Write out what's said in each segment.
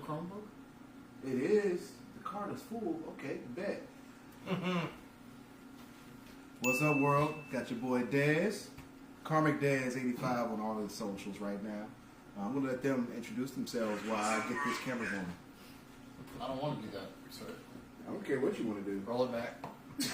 Chromebook? It is. The card is full. Okay, bet. What's up, world? Got your boy Dez. Karmic Dez 85 on all of the socials right now. I'm going to let them introduce themselves while I get this camera going. I don't want to do that, sir. I don't care what you want to do. Roll it back.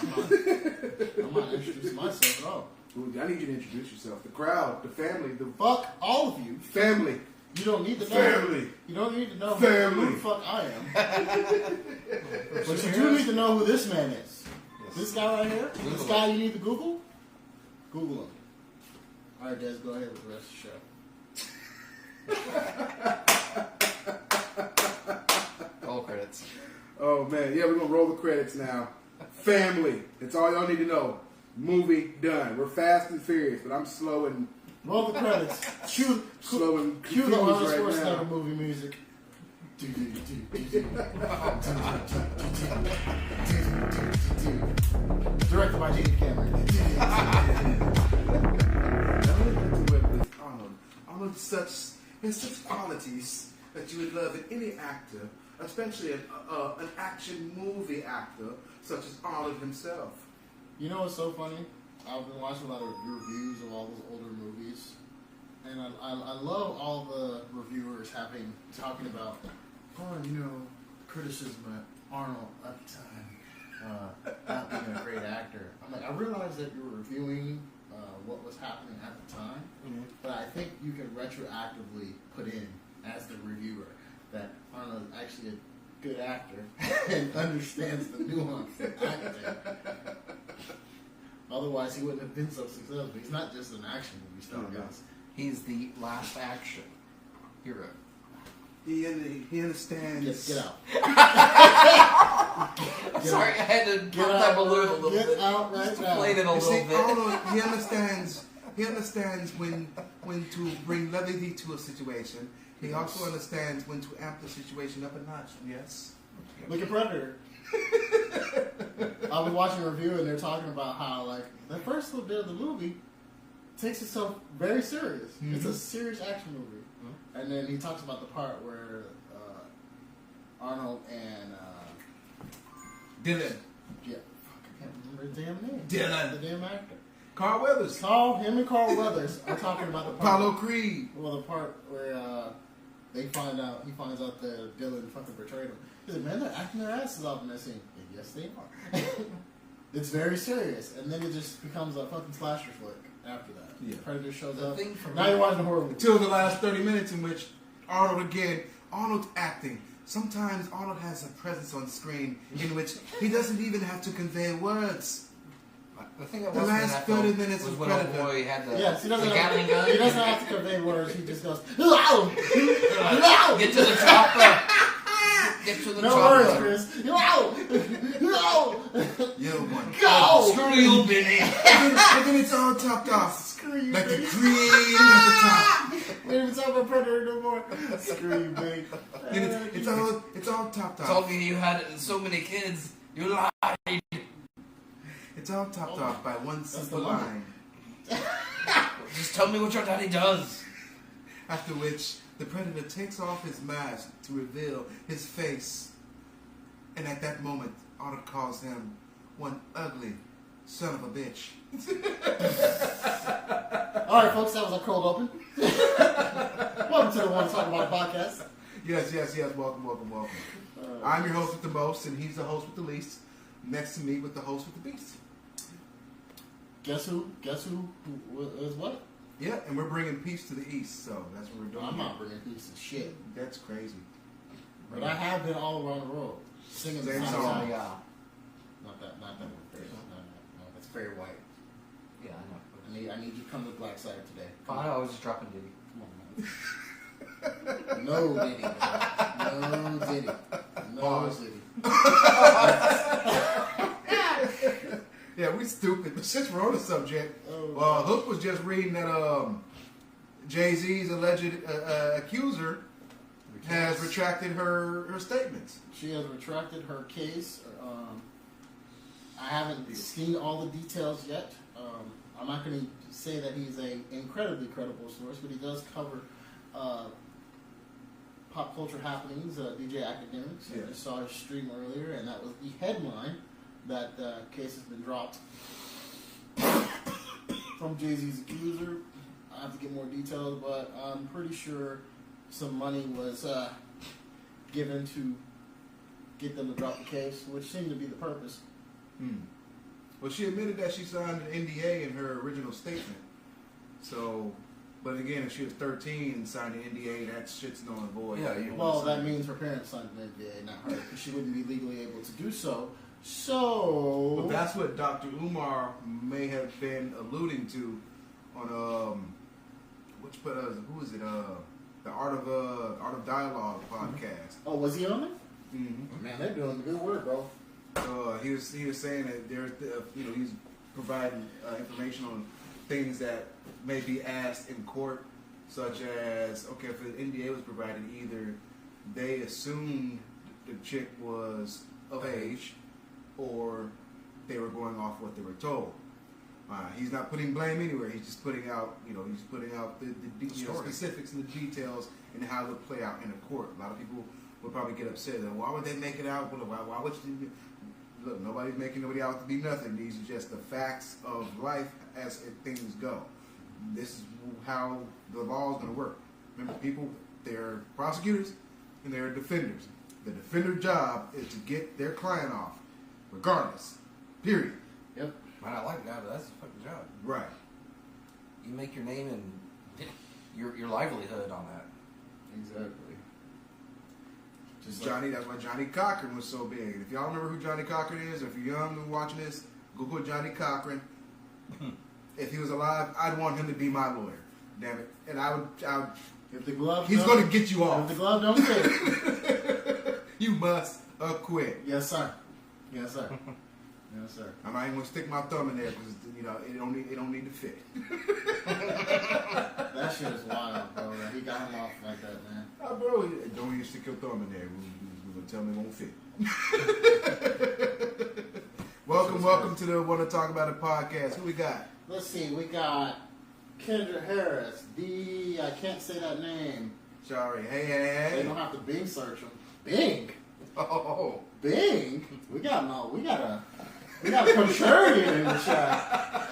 I'm not introducing myself at all. Ooh, I need you to introduce yourself. The crowd, the family, the Fuck all of you. family. You don't need to know. Family. You don't need to know Family. who the fuck I am. But you do need to know who this man is. Yes. This guy right here. Google This him. guy you need to Google. Google him. All right, Des, go ahead with the rest of the show. Roll credits. Oh, man. Yeah, we're going to roll the credits now. Family. That's all y'all need to know. Movie done. We're fast and furious, but I'm slow and Roll the credits. Cue confused the Arnold right Schwarzenegger now. movie music. Directed by James Cameron. Arnold has such qualities that you would love in any actor, especially an action movie actor such as Arnold himself. You know what's so funny? I've been watching a lot of reviews of all those older movies, and I love all the reviewers talking about, criticism at Arnold at the time, not being a great actor. I'm like, I realized that you were reviewing what was happening at the time, but I think you can retroactively put in as the reviewer that Arnold is actually a good actor and understands the nuance of acting. Otherwise, he wouldn't have been so successful. He's not just an action movie star, guys. He's the last action hero. He understands. Get out. I'm sorry, I had to pop that balloon a little Get bit. out right Just to now. play it a You little see, bit. Arnold, he understands. He understands when to bring levity to a situation. He also understands when to amp the situation up a notch. Yes. Look at Predator. I was watching a review and they're talking about how the first little bit of the movie takes itself very serious. Mm-hmm. It's a serious action movie. Mm-hmm. And then he talks about the part where Arnold and Dylan. yeah, fuck, I can't remember his damn name. Dylan. The damn actor. Carl Weathers. Him and Carl Weathers are talking about the part. Apollo Creed. Well, the part where he finds out that Dylan fucking betrayed him. He's like, man, they're acting their asses off in that scene. And yes, they are. It's very serious, and then it just becomes a fucking slasher flick after that. Yeah. Predator shows The up. thing for Now me- you're watching a horror movie. Until the last 30 minutes in which Arnold's acting. Sometimes Arnold has a presence on screen in which he doesn't even have to convey words. The thing that The wasn't in last that 30 film minutes was of when Predator. old boy had the, Yes, he doesn't the have, Gatling gun. he doesn't have to convey words. He just goes, "Hello, hello." Get to the chopper. Get to the No chopper. words, Chris. Hello, hello. Yo, one. Go. Screw you, Benny. But then it's all topped off. Screw you, Like the baby. cream at the top. We ain't even talking about Predator no more. Screw you, baby. Then it's all topped off. Told me you had so many kids. You lied. It's all topped off by one the simple limit. line. Just tell me what your daddy does. After which, the Predator takes off his mask to reveal his face. And at that moment, Arnold calls him one ugly son of a bitch. All right, folks, that was our cold open. Welcome to the One Talk About podcast. Yes. Welcome. I'm your host with the most, and he's the host with the least. Next to me with the host with the beast. Guess who is what? Yeah, and we're bringing peace to the east, so that's what we're doing. I'm here. not bringing peace and shit. That's crazy. But I have been all around the world singing the Same same song. song. Yeah. Not that one. No, that's very white. Yeah, I know. I need you to come to Black Side today. Oh, I was just dropping Diddy. Come on, man. No Diddy. No Diddy. No Pause. Diddy. Yeah, we stupid. But since we're on the subject, Hook was just reading that Jay-Z's alleged accuser has retracted her statements. She has retracted her case. I haven't seen all the details yet. I'm not going to say that he's an incredibly credible source, but he does cover pop culture happenings, DJ Academics. Yeah. I just saw his stream earlier, and that was the headline that case has been dropped from Jay-Z's accuser. I have to get more details, but I'm pretty sure some money was given to get them to drop the case, which seemed to be the purpose. Well, she admitted that she signed an NDA in her original statement. So, but again, if she was 13 and signed an NDA, that shit's null and void. Yeah, you Well, that means her parents signed an NDA, not her, because she wouldn't be legally able to do so. So, But that's what Dr. Umar may have been alluding to on who is it? The Art of Dialogue podcast. oh, was he on it? Mm-hmm. Man, they're doing good work, bro. He was saying that there's he's providing information on things that may be asked in court, such as okay, if an NDA was provided, either they assumed the chick was of age, or they were going off what they were told. He's not putting blame anywhere. He's just putting out the specifics and the details and how it would play out in a court. A lot of people would probably get upset. Why would they make it out? Why would you? Look, nobody's making nobody out to be nothing. These are just the facts of life as things go. This is how the law is going to work. Remember, people, they're prosecutors and they're defenders. The defender's job is to get their client off, regardless. Period. Yep. Might not like that, but that's a fucking job. Right. You make your name and your livelihood on that. Exactly. Just Johnny, that's why Johnny Cochran was so big. If y'all remember who Johnny Cochran is, or if you're young and watching this, Google Johnny Cochran. If he was alive, I'd want him to be my lawyer. Damn it. And I would if the glove, he's going to get you If off. the glove don't fit, You must acquit. yes, sir. Yes, sir. Yes, sir. I'm not even going to stick my thumb in there because it don't need to fit. That shit is wild, bro. He got him off like that, man. Oh, bro, don't even stick your thumb in there. We're going to tell me it won't fit. Welcome to the Want to Talk About It podcast. Who we got? Let's see. We got Kendra Harris. I can't say that name. Sorry. Hey. They don't have to Bing search him. Bing. Oh. Bing. We got a contrarian in the chat.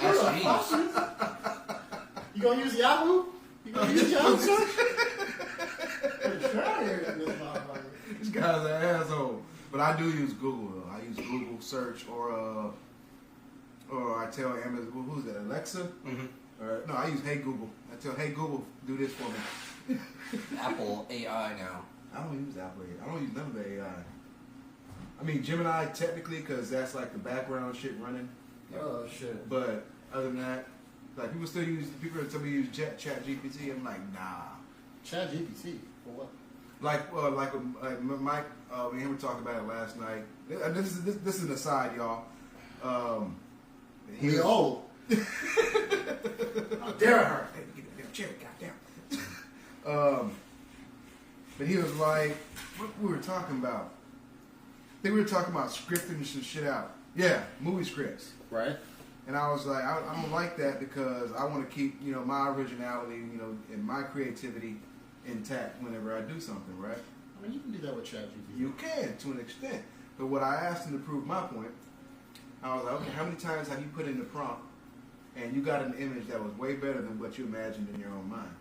You gonna use Yahoo? You gonna use Yahoo search? Contrarian in this motherfucker. This guy's an asshole. But I do use Google though. I use Google search or I tell Amazon, who's that? Alexa? Mm-hmm. No, I use Hey Google. I tell Hey Google, do this for me. Apple AI now. I don't use Apple AI. I don't use none of the AI. I mean Gemini technically because that's like the background shit running. Oh shit. But other than that, like people tell me use Chat GPT. I'm like, nah. Chat GPT for what? Like Mike, me and him were talking about it last night. This is an aside, y'all. We old. How dare her? Hey, get the damn chair, goddamn. But he was like, what we were talking about? I think we were talking about scripting some shit out. Yeah, movie scripts. Right. And I was like, I don't like that because I want to keep, my originality, and my creativity intact whenever I do something, right? I mean, you can do that with ChatGPT. You can, to an extent. But what I asked him to prove my point, I was like, okay, how many times have you put in the prompt and you got an image that was way better than what you imagined in your own mind?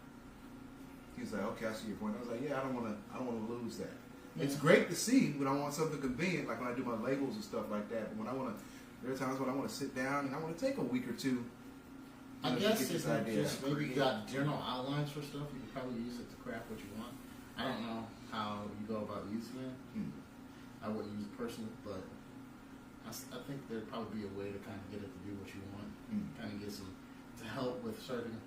He's like, okay, I see your point. I was like, yeah, I don't want to lose that. Yeah. It's great to see when I want something convenient, like when I do my labels and stuff like that. But there are times when I want to sit down and I want to take a week or two. I to guess get if this idea. just maybe you got general outlines for stuff, you can probably use it to craft what you want. I don't know how you go about using it. I wouldn't use it personally, but I think there'd probably be a way to kind of get it to do what you want. Kind of get some to help with certain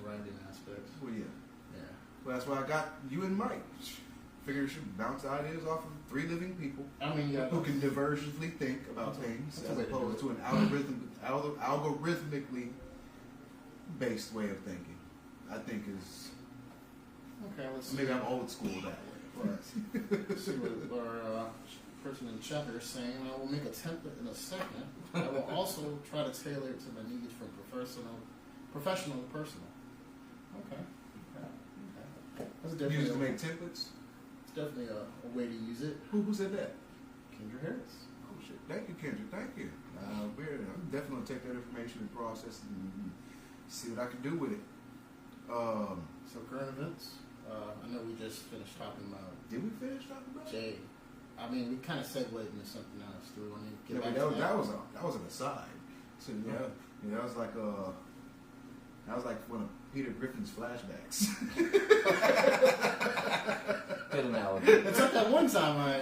writing aspects. Well, yeah. Yeah. Well, that's why I got you and Mike. Figure you should bounce ideas off of three living people I mean, yeah. who can divergently think about things that's as a way to do opposed it. to an algorithmically based way of thinking. I think is Okay, let's see. maybe I'm old school that way. Let's see what our person in chat here is saying. I will make a template in a second. I will also try to tailor it to my needs from professional to personal. Okay. That's You definitely used to make templates. definitely a way to use it. Who said that? Kendra Harris. Oh shit! Thank you, Kendrick. Thank you. I'm definitely gonna take that information and process it and see what I can do with it. So current events. I know we just finished talking about Did we finish talking about it? Jay. I mean, we kind of segued into something else. Do we want to Yeah, get back but to that was an aside. So yeah, that was like one of Peter Griffin's flashbacks. Good analogy. It's like that one time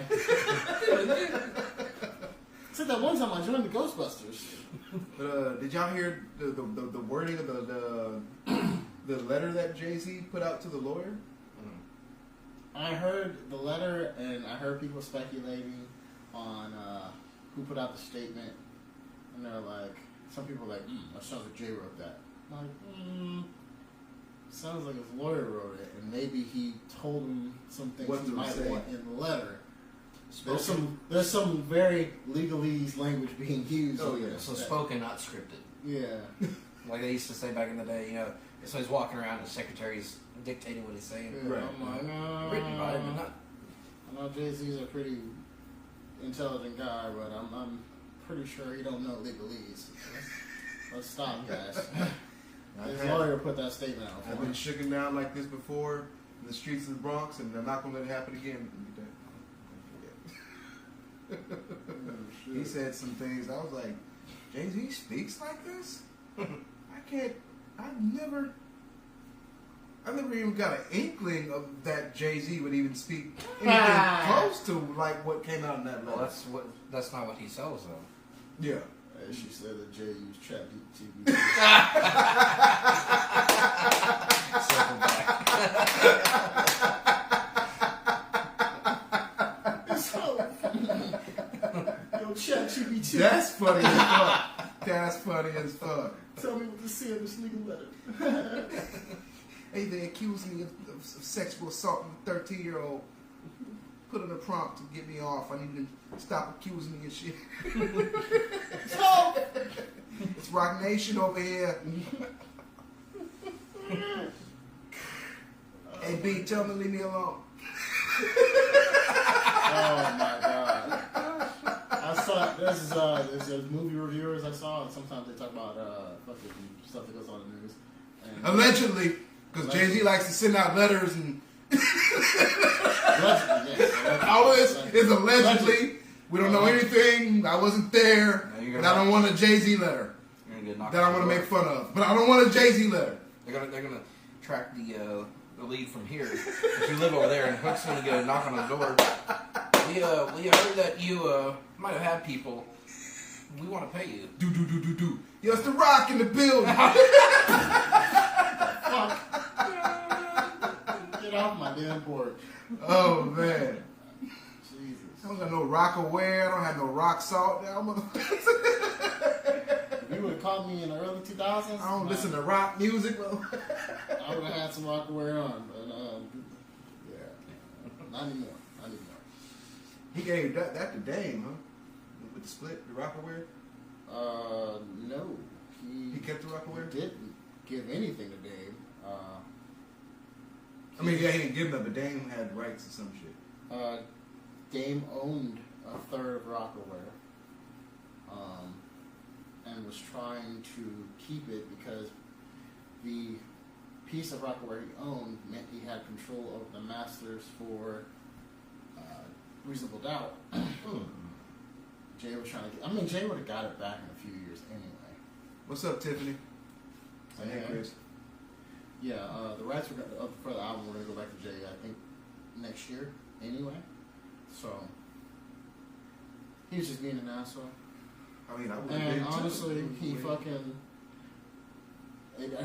it's like that one time I joined the Ghostbusters. But did y'all hear the wording of the letter that Jay-Z put out to the lawyer? I heard the letter, and I heard people speculating on who put out the statement, and they're like, some people are like, that sounds like Jay wrote that. I'm like, sounds like his lawyer wrote it, and maybe he told him some things What he to might say. want in the letter. There's some very legalese language being used. Oh, yeah. So spoken, not scripted. Yeah. Like they used to say back in the day, so he's walking around and the secretary's dictating what he's saying. Yeah, Right. I'm like, Written by him, and not. I know Jay-Z's a pretty intelligent guy, but I'm pretty sure he don't know legalese. Let's stop, guys. His lawyer put that statement out. I've been shooken down like this before in the streets of the Bronx, and I'm not gonna let it happen again. He said some things. I was like, Jay-Z speaks like this? I've never even got an inkling of that Jay-Z would even speak anything close to like what came out in that letter. Well, that's not what he sells though. Yeah. As she said that Jay used ChatGPT. Circle back. Yo, ChatGPT. That's funny as fuck. That's funny as fuck. Tell me what to say in this legal letter. Hey, they accused me of sexual assault on a 13-year-old. Put in a prompt to get me off. I need to stop accusing me of shit. It's Rock Nation over here. Hey, B, tell me to leave me alone. Oh my god! I saw there's movie reviewers I saw, and sometimes they talk about fucking stuff that goes on in the news. And Allegedly, because Jay-Z likes to send out letters and allegedly, yes. all this is allegedly. We don't know anything. I wasn't there, and I don't want a Jay-Z letter You're gonna get knocked that I on want to the make fun of. But I don't want a Jay-Z letter. They're gonna track the lead from here. If you live over there, and Hook's gonna go knock on the door. We heard that you might have had people. We want to pay you. Do. Yo, it's The Rock in the building. Get off my damn porch. Oh man. Jesus. I don't got no Rockaware. I don't have no rock salt down, If you would have caught me in the early 2000s, I don't listen to rock music, bro. I would have had some Rockaware on, but yeah, not anymore. He gave that to Dame, huh? With the split, the Rockaware. No, He kept the Rockaware. He didn't give anything to Dave. I mean, yeah, he didn't give them, but Dame had rights to some shit. Dame owned a third of Rockaware, and was trying to keep it because the piece of Rockaware he owned meant he had control over the masters for Reasonable Doubt. Jay was trying to get. I mean, Jay would have got it back in a few years anyway. What's up, Tiffany? Hey, Chris. Yeah, the rights for the album. We're gonna go back to Jay. I think next year anyway. So he was just being an asshole. I mean, I would And honestly, he fucking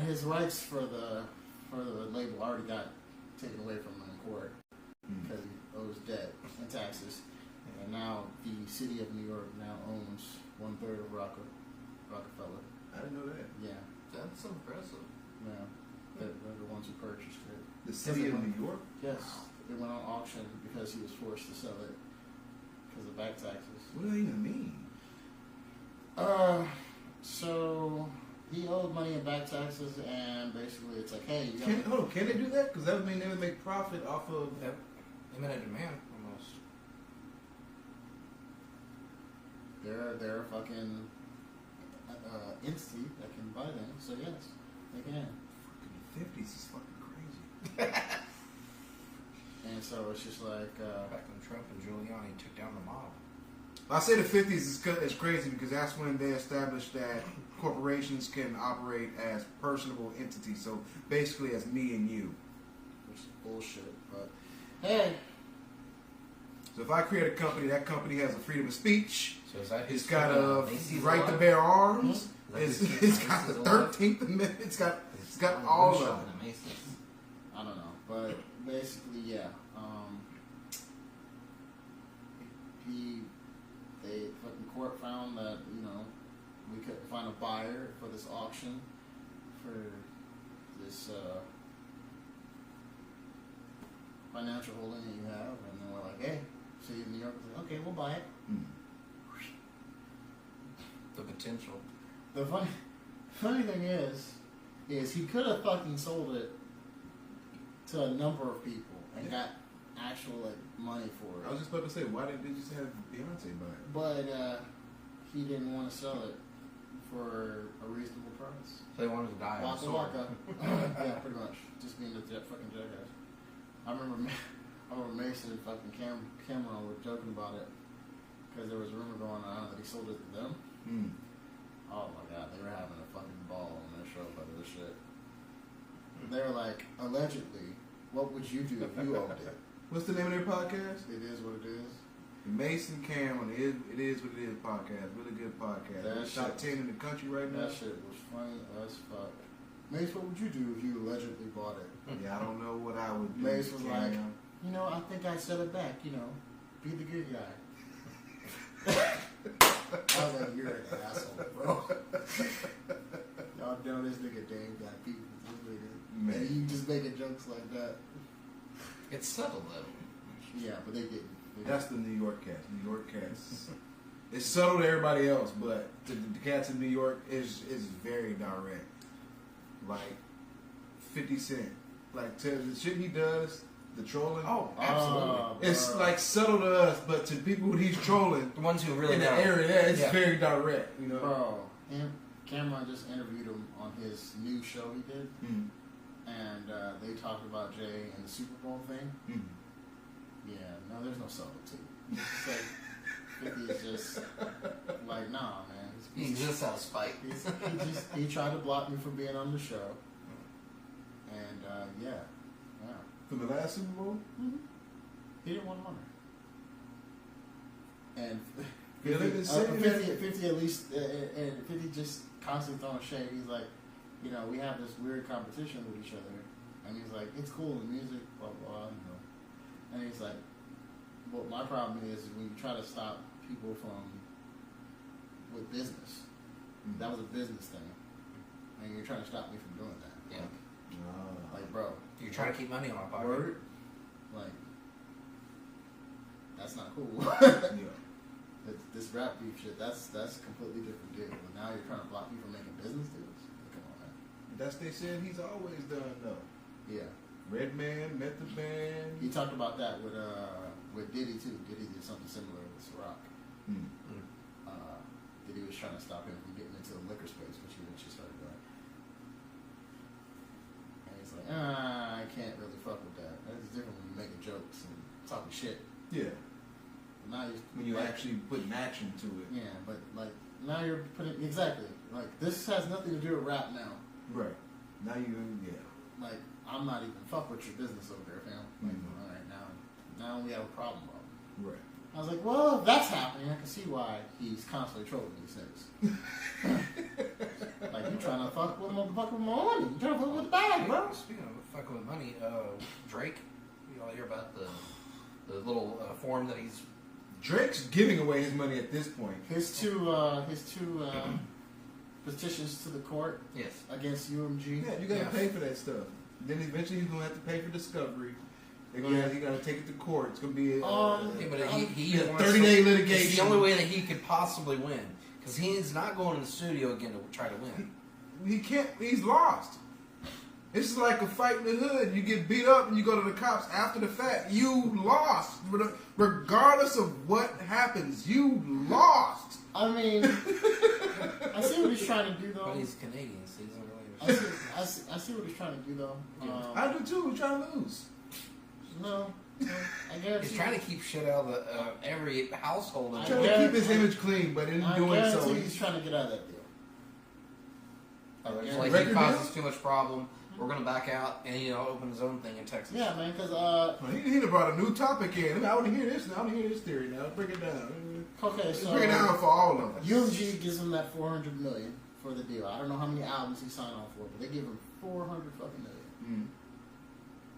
his rights for the label already got taken away from him in court because he owes debt and taxes, and now the city of New York now owns 1/3 of Rockefeller. I didn't know that. Yeah, That's impressive. yeah, they're the ones who purchased it. The city of New York. Yes, it went on auction because he was forced to sell it because of back taxes. What does that even mean? So he owed money in back taxes, and basically it's like, hey, you Can they do that? Because that would mean they would make profit off of. It minute demand almost. They're a fucking entity that can buy them. So yes, they can. Fucking 50s is fucking crazy. And so it's just like Back when Trump and Giuliani took down the mob. I say the 50s is crazy because that's when they established that corporations can operate as personable entities. So basically, as me and you. which is bullshit. But hey, So if I create a company, that company has a freedom of speech. So is that It's his got a Macy's right to alive? bear arms. Is that his It's kid got the Macy's alive? 13th Amendment. It's got I'm all shopping of it. at Macy's. I don't know, but basically, yeah. They fucking court found that we couldn't find a buyer for this auction for this financial holding that you have, and then we're like, hey, city of New York was like, okay, we'll buy it. The potential. The funny thing is he could have fucking sold it to a number of people and got actual money for it. I was just about to say, why didn't they just have Beyonce buy it? But he didn't want to sell it for a reasonable price. So they wanted to die on Waka the sword. waka. Yeah, pretty much. Just being the fucking jackass. I remember Mason and fucking Cameron were joking about it because there was a rumor going on that he sold it to them. Oh my god, they were having a fucking ball on their show about this shit. They were like, allegedly, what would you do if you owned it? What's the name of their podcast? It is what it is. Mason Cameron, It Is What It Is podcast. Really good podcast. That It's top shit- 10 in the country right now. That shit was funny as fuck. Mace, what would you do if you allegedly bought it? Yeah, I don't know what I would do. Mace was like, Cam. I think I'd sell it back, be the good guy. I was like, you're an asshole, bro. Y'all know this nigga Dave got people. This nigga. Man. And you just making jokes like that. It's subtle though. Yeah, but they didn't. That's the New York cats. New York cats. It's subtle to everybody else, but to the cats in New York is very direct. Like 50 Cent. Like to the shit he does, the trolling. Oh, absolutely. It's bro. like subtle to us, but to people who he's trolling The ones who really in the know. area, it's Yeah. very direct. Bro, Cameron just interviewed him on his new show he did, Mm. and they talked about Jay and the Super Bowl thing. Mm. Yeah, no, there's no subtlety. It's like 50 is just like, nah, man. He exists out of spite. He tried to block me from being on the show, and yeah. From the last Super Bowl? He didn't want money. And Yeah, they've been saying that. 50 at least, and 50 just constantly throwing shade. He's like, we have this weird competition with each other, and he's like, it's cool, the music, blah blah, and he's like, well, my problem is when you try to stop people with business, that was a business thing, and you're trying to stop me from doing that. Yeah. Like, bro, You're trying to keep money in my pocket. word, like, that's not cool. Yeah. This rap beef shit, that's a completely different deal. But now you're trying to block me from making business deals. Come on, man. That's they said he's always done though. Yeah. Redman, Method Man. He talked about that with Diddy too. Diddy did something similar with Ciroc. Diddy was trying to stop him from getting into the liquor space, which he eventually started doing. And he's like, I can't really fuck with that. That's different when you're making jokes and talking shit. Yeah. Now When you actually putting action to it. Yeah, but like now you're putting exactly like this has nothing to do with rap now. Right. Now you, yeah. Like I'm not even fuck with your business over there, fam. Like, all right, now we have a problem, bro. Right. I was like, well, if that's happening, I can see why he's constantly trolling these things. Like you trying to fuck with motherfucker with my money? You trying to fuck with the bag, bro? Speaking of fucking with money, Drake, you all hear about the little form that he's. Drake's giving away his money at this point. His two petitions to the court Yes. against UMG. Yeah, you gotta Yeah. pay for that stuff. Then eventually he's gonna have to pay for discovery. They're gonna you gotta take it to court. It's gonna be Yeah, but he a wants 30-day to- litigation. It's the only way that he could possibly win, because he is not going to the studio again to try to win. he can't. He's lost. It's like a fight in the hood. You get beat up and you go to the cops after the fact. You lost. Regardless of what happens, you lost. I mean, I see what he's trying to do, though. But he's Canadian, so he's not really. I see what he's trying to do, though. I do too. We're trying to lose. No, I guess He's trying to keep shit out of every household. I Trying to keep his image clean, but in doing so, he's trying to get out of that deal. It's like he Record causes too much problem. We're gonna back out, and open his own thing in Texas. Yeah, man, because he brought a new topic in. I want to hear this now. I want to hear this theory now. Break it down. okay, so Break it down for all of us. UMG gives him that $400 million for the deal. I don't know how many albums he signed on for, but they give him $400 fucking million.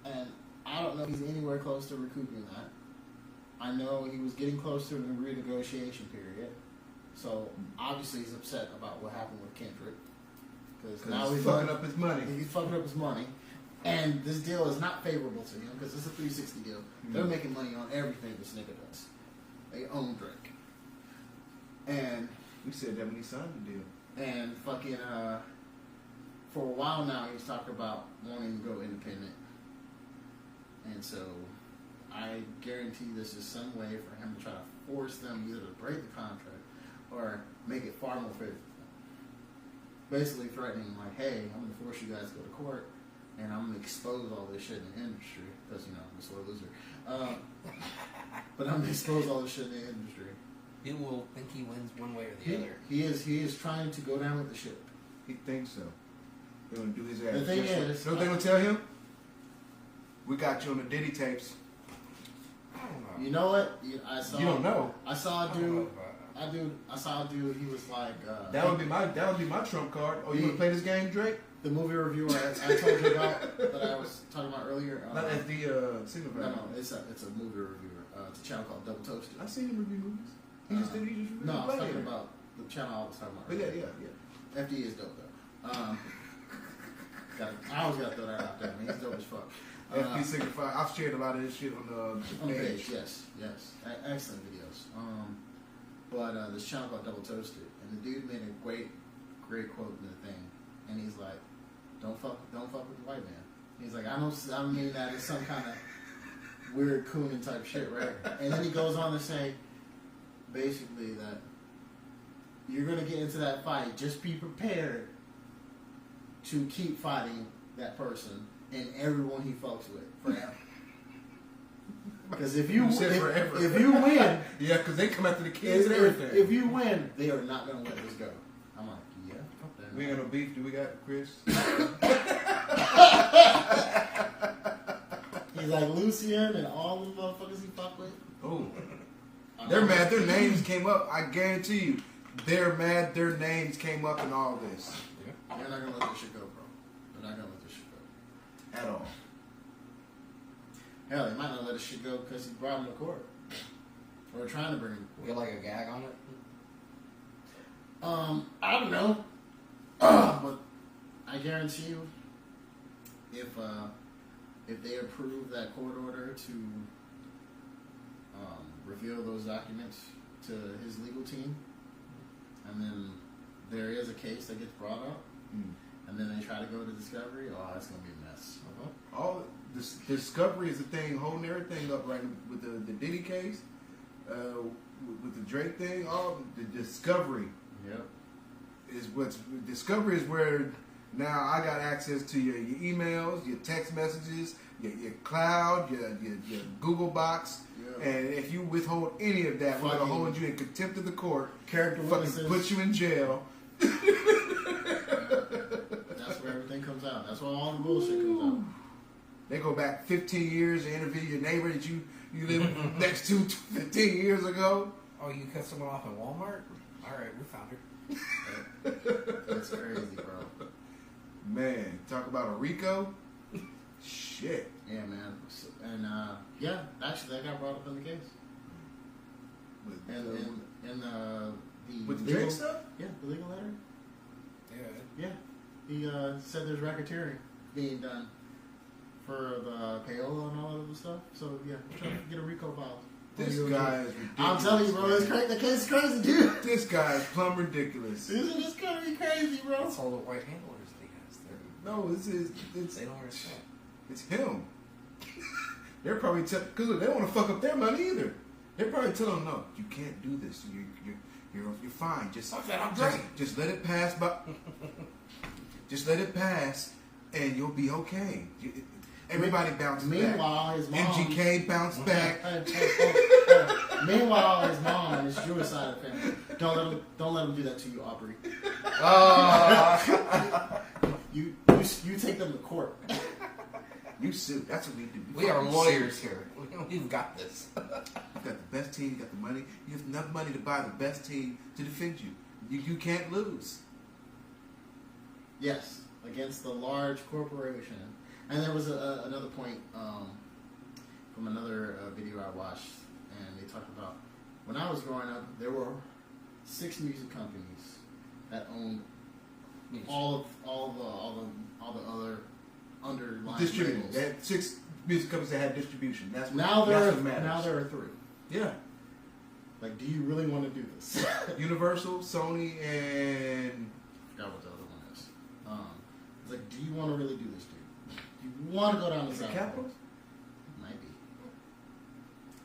And I don't know if he's anywhere close to recouping that. I know he was getting close to the renegotiation period, so obviously he's upset about what happened with Kendrick. Because now he's fucking up his money. He's fucking up his money. And this deal is not favorable to him because it's a 360 deal. They're making money on everything this nigga does. They own Drake. And we said that when he signed the deal. And fucking for a while now he's talking about wanting to go independent. And so I guarantee this is some way for him to try to force them either to break the contract or make it far more favorable. Basically threatening, like, hey, I'm going to force you guys to go to court, and I'm going to expose all this shit in the industry, because, I'm a sore loser. But I'm going to expose all this shit in the industry. He will think he wins one way or the other. He is trying to go down with the ship. He thinks so. They're going to do his ass. The thing is... You know what they're going to tell him? We got you on the Diddy tapes. I don't know. You know what? You don't know. I saw a dude. He was like, that would be my trump card. Oh, you want to play this game, Drake? The movie reviewer I told you about that I was talking about earlier. Not as the singer. No, it's a movie reviewer. It's a channel called Double Toasted. I seen him review movies. He just reviewed. No, I was talking about the channel I was talking about. But earlier. yeah. FD is dope though. I always gotta throw that out there. Man, he's dope as fuck. FD Signify. I've shared a lot of this shit on the page. Yes. Excellent videos. But this channel called Double Toasted, and the dude made a great quote in the thing, and he's like, "Don't fuck with the white man." He's like, "I don't mean that as some kind of weird cooning type shit, right?" And then he goes on to say, basically that you're gonna get into that fight. Just be prepared to keep fighting that person and everyone he fucks with forever. Because if you win, yeah, because they come after the kids and everything. If you win, they are not going to let this go. I'm like, yeah. We ain't got no beef. Do we got Chris? He's like Lucian and all the motherfuckers he fuck with. Oh, they're mad. Their names came up. I guarantee you, they're mad. Their names came up in all this. Yeah. They're not going to let this shit go, bro. They're not going to let this shit go at all. Hell, they might not let this shit go because he brought him to court. Or trying to bring him to court. Get like a gag on it? I don't know. But I guarantee you, if they approve that court order to reveal those documents to his legal team, and then there is a case that gets brought up, and then they try to go to discovery, it's going to be a mess. All this discovery is the thing holding everything up right with the Diddy case, with the Drake thing. All the discovery, is what's discovery is where now I got access to your emails, your text messages, your cloud, your Google box, and if you withhold any of that, we're gonna hold you in contempt of the court, character witnesses, put you in jail. That's where everything comes out. That's where all the bullshit comes out. They go back 15 years and interview your neighbor that you lived next to 15 years ago. Oh, you cut someone off at Walmart? All right, we found her. That's crazy, bro. Man, talk about a Rico. Shit. Yeah, man. And actually, that got brought up in the case. With the Drake stuff? Yeah, the legal letter. Yeah. He said there's racketeering being done for the payola and all of the stuff. So yeah, we're trying to get a RICO file. This guy is ridiculous. I'm telling you, bro, the case is crazy, dude. This guy is plumb ridiculous. Isn't this gonna be crazy, bro? That's all the white handlers that he has there. No, it's They don't understand. it's him. They're probably because they don't want to fuck up their money either. They're probably telling them, no, you can't do this. You're fine. Just let it pass. But just let it pass, and you'll be okay. Everybody bounces back. Meanwhile, his mom. MGK bounced back. Meanwhile, his mom and his Jewish side of the family. Don't let him do that to you, Aubrey. You take them to court. You sue. That's what we do. We are lawyers here. We've got this. You got the best team. You got the money. You have enough money to buy the best team to defend you. You can't lose. Yes, against the large corporation. And there was another point from another video I watched, and they talked about when I was growing up, there were 6 music companies that owned all the other underlying Distributed. labels. They had 6 music companies that had distribution. That's what, Now that's what matters. now there are 3. Yeah. Like, do you really want to do this? Universal, Sony, and I forgot what the other one is. It's like, do you want to really do this, dude? Do you want to go down this route? Capital? Might be.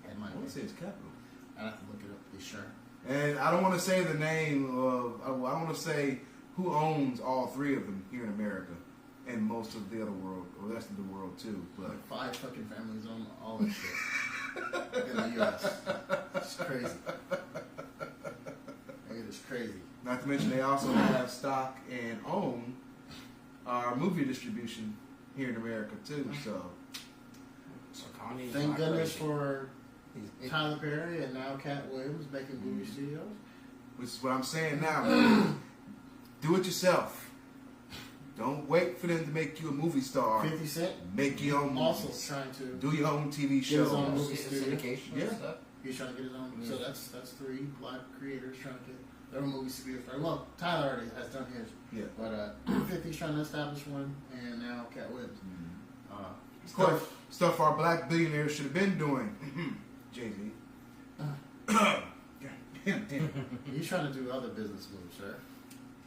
It I might want to be. say it's Capital. I'd have to look it up to be sure. And I don't want to say the name of. I want to say who owns all 3 of them here in America, and most of the other world, or the rest of the world too. But Like 5 fucking families own all that shit in the U.S. It's crazy. It is crazy. not to mention they also have stock and own our movie distribution here in America too. So Kanye's Thank not goodness crazy. for He's- Tyler Perry and now Cat Williams making movie studios. which is what I'm saying now. Man. Do it yourself. Don't wait for them to make you a movie star. 50 Cent Make your own also movies. trying to. Do your own TV Get his show. own movie It's studio. syndication Yeah. and stuff. He's trying to get his own. Yeah. So that's 3 black creators trying to get their own movie studio. Well, Tyler already has done his. Yeah. But 50's trying to establish one, and now Cat Williams. Of course. Stuff our black billionaires should have been doing. Jay-Z. Damn. He's trying to do other business moves, sir.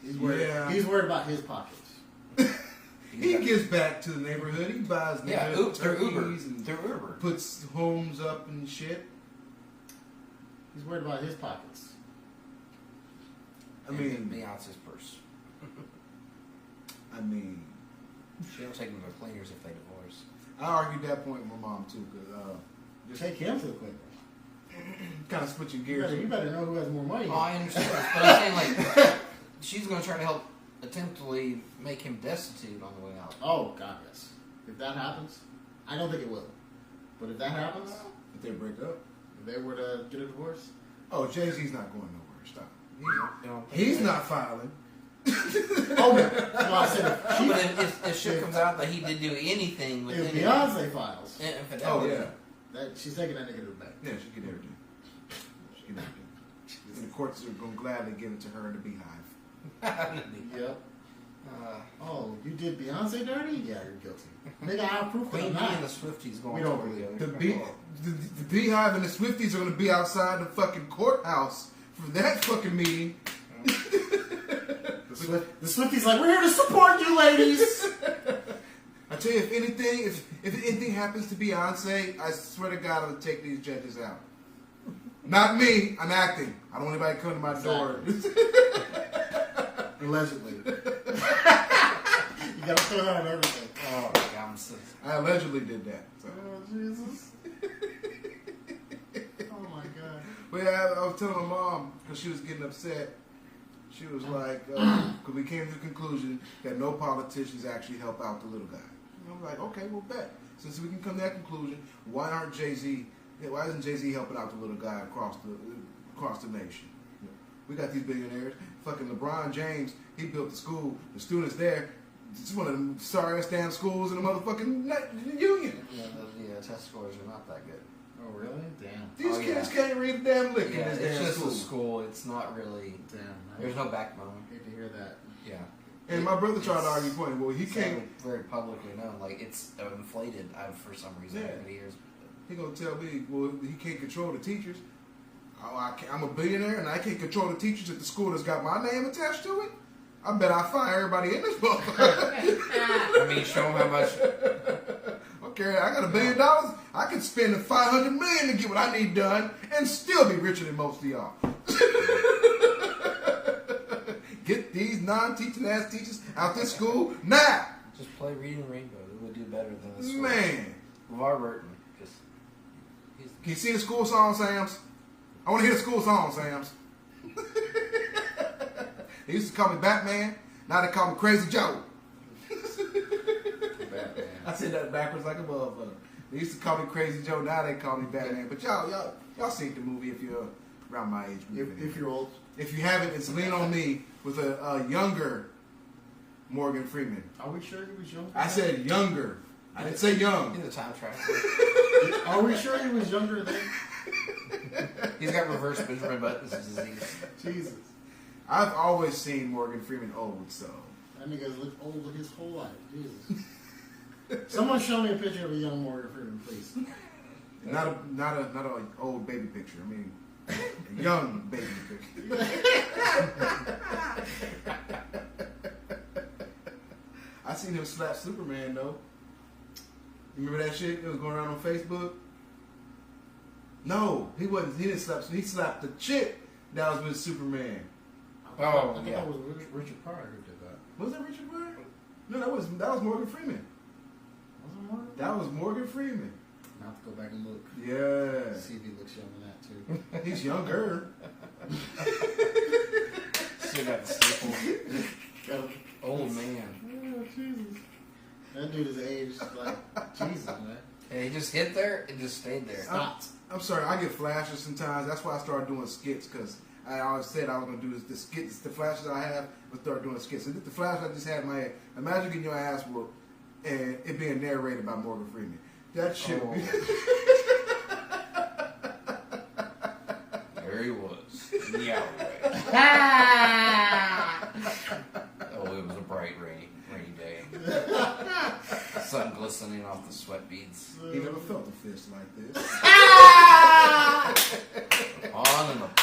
He's worried. Yeah. He's worried about his pockets. He gives back to the neighborhood. He buys Yeah, neighborhood through Uber. turkeys and Through Uber. puts homes up and shit. He's worried about his pockets. I mean, Beyonce's purse. She don't take them to cleaners if they divorce. I argued that point with my mom too, because just Take him to the cleaner. kind of switching You gears. better know who has more money. Oh, I understand that, but I'm saying like she's going to try to help attemptedly make him destitute on the way out. Oh, God, yes. If that happens, I don't think it will. But if that happens, If they break up. if they were to get a divorce, Oh, Jay-Z's not going nowhere. Stop. You don't think He's that- not filing. oh, no, I said if, she, But if shit comes out that he did do anything with if any Beyonce files, and Oh infidelity, yeah. that she's taking that nigga to the bank. Yeah, she get everything. She get everything. And the courts are going to gladly give it to her in the beehive. Yep. uh, Oh, you did Beyonce dirty? Yeah, you're guilty. Nigga, I approve Queen of Bee that. and the Swifties going We don't together. believe The, the beehive and the Swifties are going to be outside the fucking courthouse for that fucking meeting. The Swifties like, we're here to support you, ladies. I tell you, if anything happens to Beyonce, I swear to God, I'll take these judges out. Not me. I'm acting. I don't want anybody to come to my door. Allegedly. You gotta throw that on everything. Oh, God, I'm so... I allegedly did that. So. Oh, Jesus. Oh, my God. But yeah, I was telling my mom because she was getting upset. She was like, because we came to the conclusion that no politicians actually help out the little guy. And I'm like, okay, well, bet. Since we can come to that conclusion, why isn't Jay-Z helping out the little guy across the nation? We got these billionaires. Fucking LeBron James, he built the school. The students there, it's one of the sorriest damn schools in the motherfucking union. Yeah, the test scores are not that good. Oh, really? Damn. These Oh, kids yeah. can't read a damn lick Yeah, in this it's damn just school. a school. It's not really... Damn. There's no backbone. I hate to hear that. Yeah. And my brother tried to argue point. Well, he It's can't. very publicly known. Like, it's inflated for some reason Yeah. over the years. He gonna tell me, well, he can't control the teachers. I'm a billionaire and I can't control the teachers at the school that's got my name attached to it. I bet I fire everybody in this book. I mean, show them how much. Okay, I got $1 billion. I can spend $500 million to get what I need done and still be richer than most of y'all. Get these non-teaching ass teachers out this school now. Just play Reading Rainbow. It would do better than this. Man. LeVar Burton. Just. Can you see the school song, Sams? I want to hear the school song, Sams. They used to call me Batman. Now they call me Crazy Joe. Batman. I said that backwards like a motherfucker. They used to call me Crazy Joe. Now they call me Batman. But y'all seen the movie if you're around my age. If you're old. If you haven't, it's Lean on Me with a younger Morgan Freeman. Are we sure he was younger? I said younger. I didn't say young. He's a time traveler. Are we sure he was younger then? He's got reverse Benjamin Button's disease. Jesus. I've always seen Morgan Freeman old, so. That nigga's lived old his whole life. Jesus. Someone show me a picture of a young Morgan Freeman, please. Not a old baby picture. I mean, a young baby picture. I seen him slap Superman though. You remember that shit that was going around on Facebook? No, he wasn't. He didn't slap. He slapped the chick that was with Superman. Oh, I thought yeah. that was Richard Pryor who did that. Was that Richard Pryor? No, that was Morgan Freeman. Was it Morgan? That was Morgan Freeman. I'll have to go back and look. Yeah, See if he looks young in that too. he's younger. Still got the staple. Got him. Old man. Oh, Jesus. That dude is aged like Jesus, man. And he just hit there and just stayed there. Stopped. I'm sorry, I get flashes sometimes. That's why I started doing skits, because I always said I was going to do the skits. The flashes I have, I start doing skits. And the flash I just had in my head, imagine getting your ass whooped and it being narrated by Morgan Freeman. That shit would be... There he was. In the alleyway. Oh, it was a bright, rainy day. Sun glistening off the sweat beads. He never felt a fist like this.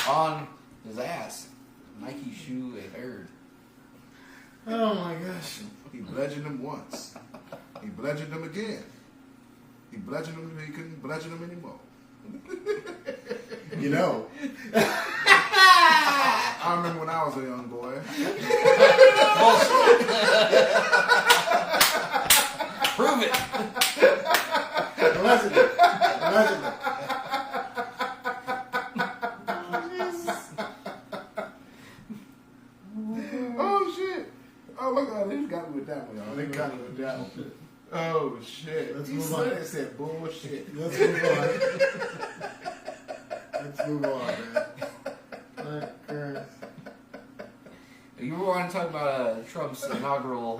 On his ass. Nike shoe it hurt. Oh my gosh. He bludgeoned him once. He bludgeoned him again. He bludgeoned him until he couldn't bludgeon him anymore. You know. I remember when I was a young boy. Prove it. Allegedly. Allegedly. Oh shit! Oh my god, they got me with that one, y'all. They got me with that one. Oh shit! Let's He move said on. it, said bullshit. Let's move on. Let's move on, man. You want to talk about Trump's inaugural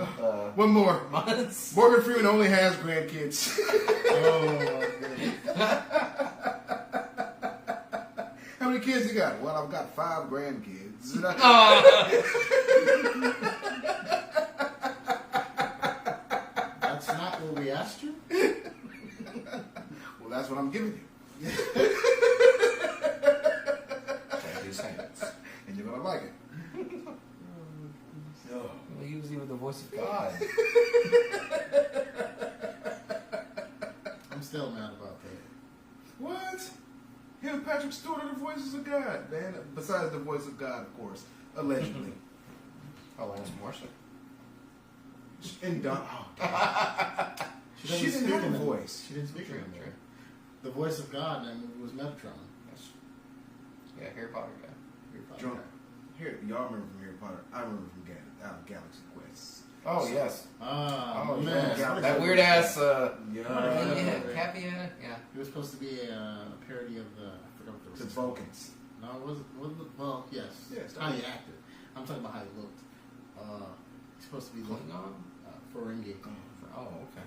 One more. months? Morgan Freeman only has grandkids. Oh my goodness. How many kids you got? Well, I've got 5 grandkids. That's not what we asked you? Well, that's what I'm giving you. Shake his hands. And you're gonna like it. Well, he was even the voice of God. I'm still mad about that. What? Him and Patrick Stewart are the voices of God, man. Besides the voice of God, of course. Allegedly. Alanis Morissette. And Don. Oh, damn. She didn't have a voice. She didn't speak True, anymore. true. The voice of God in that movie was Metatron. Yes. Yeah, Harry Potter guy. Harry Potter. Drunk. Here, y'all remember from Harry Potter. I remember from Galaxy Quest. Oh, yes. Ah, Oh, man. yeah. That weird ass. Yeah. Yeah, Cappy, yeah. It was supposed to be a parody of the. I forgot what The it was. Vulcans. No, it wasn't. Well, yes. Yeah, it's How he acted. I'm talking about how he looked. He's supposed to be looking Klingon? Ferengi. Oh, okay.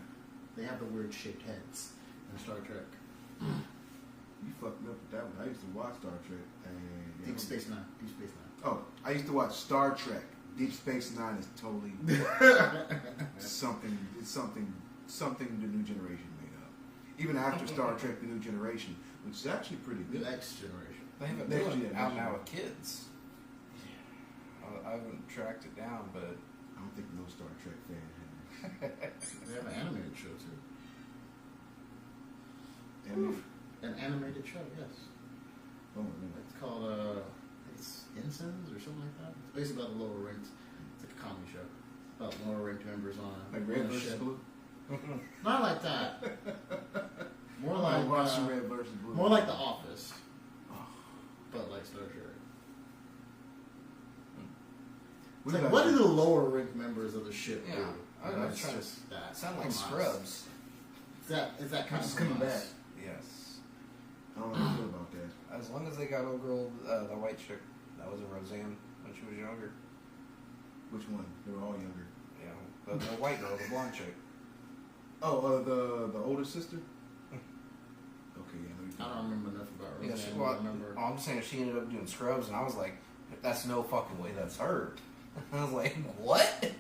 They have the weird shaped heads in Star Trek. You fucked me up with that one. I used to watch Star Trek. And, Deep Space Nine. Deep Space Oh, I used to watch Star Trek. Deep Space Nine is totally something. It's something the new generation made up. Even after Star Trek: The New Generation, which is actually pretty The good. next generation. They have a Next new one gen, out next now gen. with kids. I haven't tracked it down, but I don't think no Star Trek fan has. They have an animated show too. And An animated show, yes. oh, no. It's called it's Ensigns or something like that. It's basically about the lower ranks. It's like a comedy show about lower ranked members on Like Red on a versus ship. Blue. Not like that. More I'm like watching Red versus Blue. more like The Office, but like Star Trek. It's like, what do the lower ranked members of the ship do? Yeah, I You know, was it's trying to just that. sound like Come on. Scrubs. Is that kind It's of coming from back. us? Yes. I don't know how I feel about that. As long as they got old girl, the white chick, that was a Roseanne when she was younger. Which one? They were all younger. Yeah, the white girl, the blonde chick. Oh, the older sister. Okay, yeah. I don't remember enough about Yeah, Roseanne. well, I remember. I'm just saying she ended up doing Scrubs, and I was like, that's no fucking way that's her. I was like, what?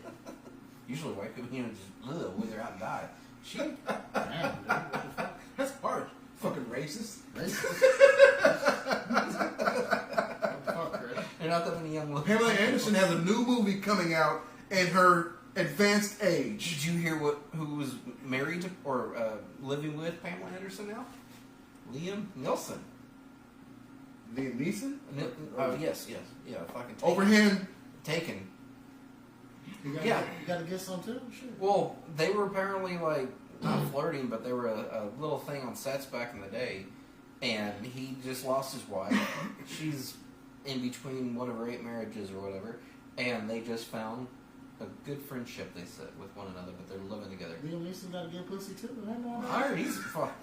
Usually white people, just wither out and die. She, Damn, dude, what the fuck? That's harsh. Fucking racist. Racist? What the fuck, Chris? there are not that many young women. Pamela Anderson has a new movie coming out in her advanced age. Did you hear who was married to, or living with Pamela Anderson now? Liam Neeson. Liam Neeson? Yes, yeah, fucking Taken. Over him. Taken. You Yeah. gotta get some too? Shit. Well, they were apparently like not flirting, but they were a little thing on sets back in the day, and he just lost his wife. She's in between one of her 8 marriages or whatever, and they just found a good friendship. They said with one another, but they're living together. Liam Neeson gotta get pussy too. I heard he's fuck.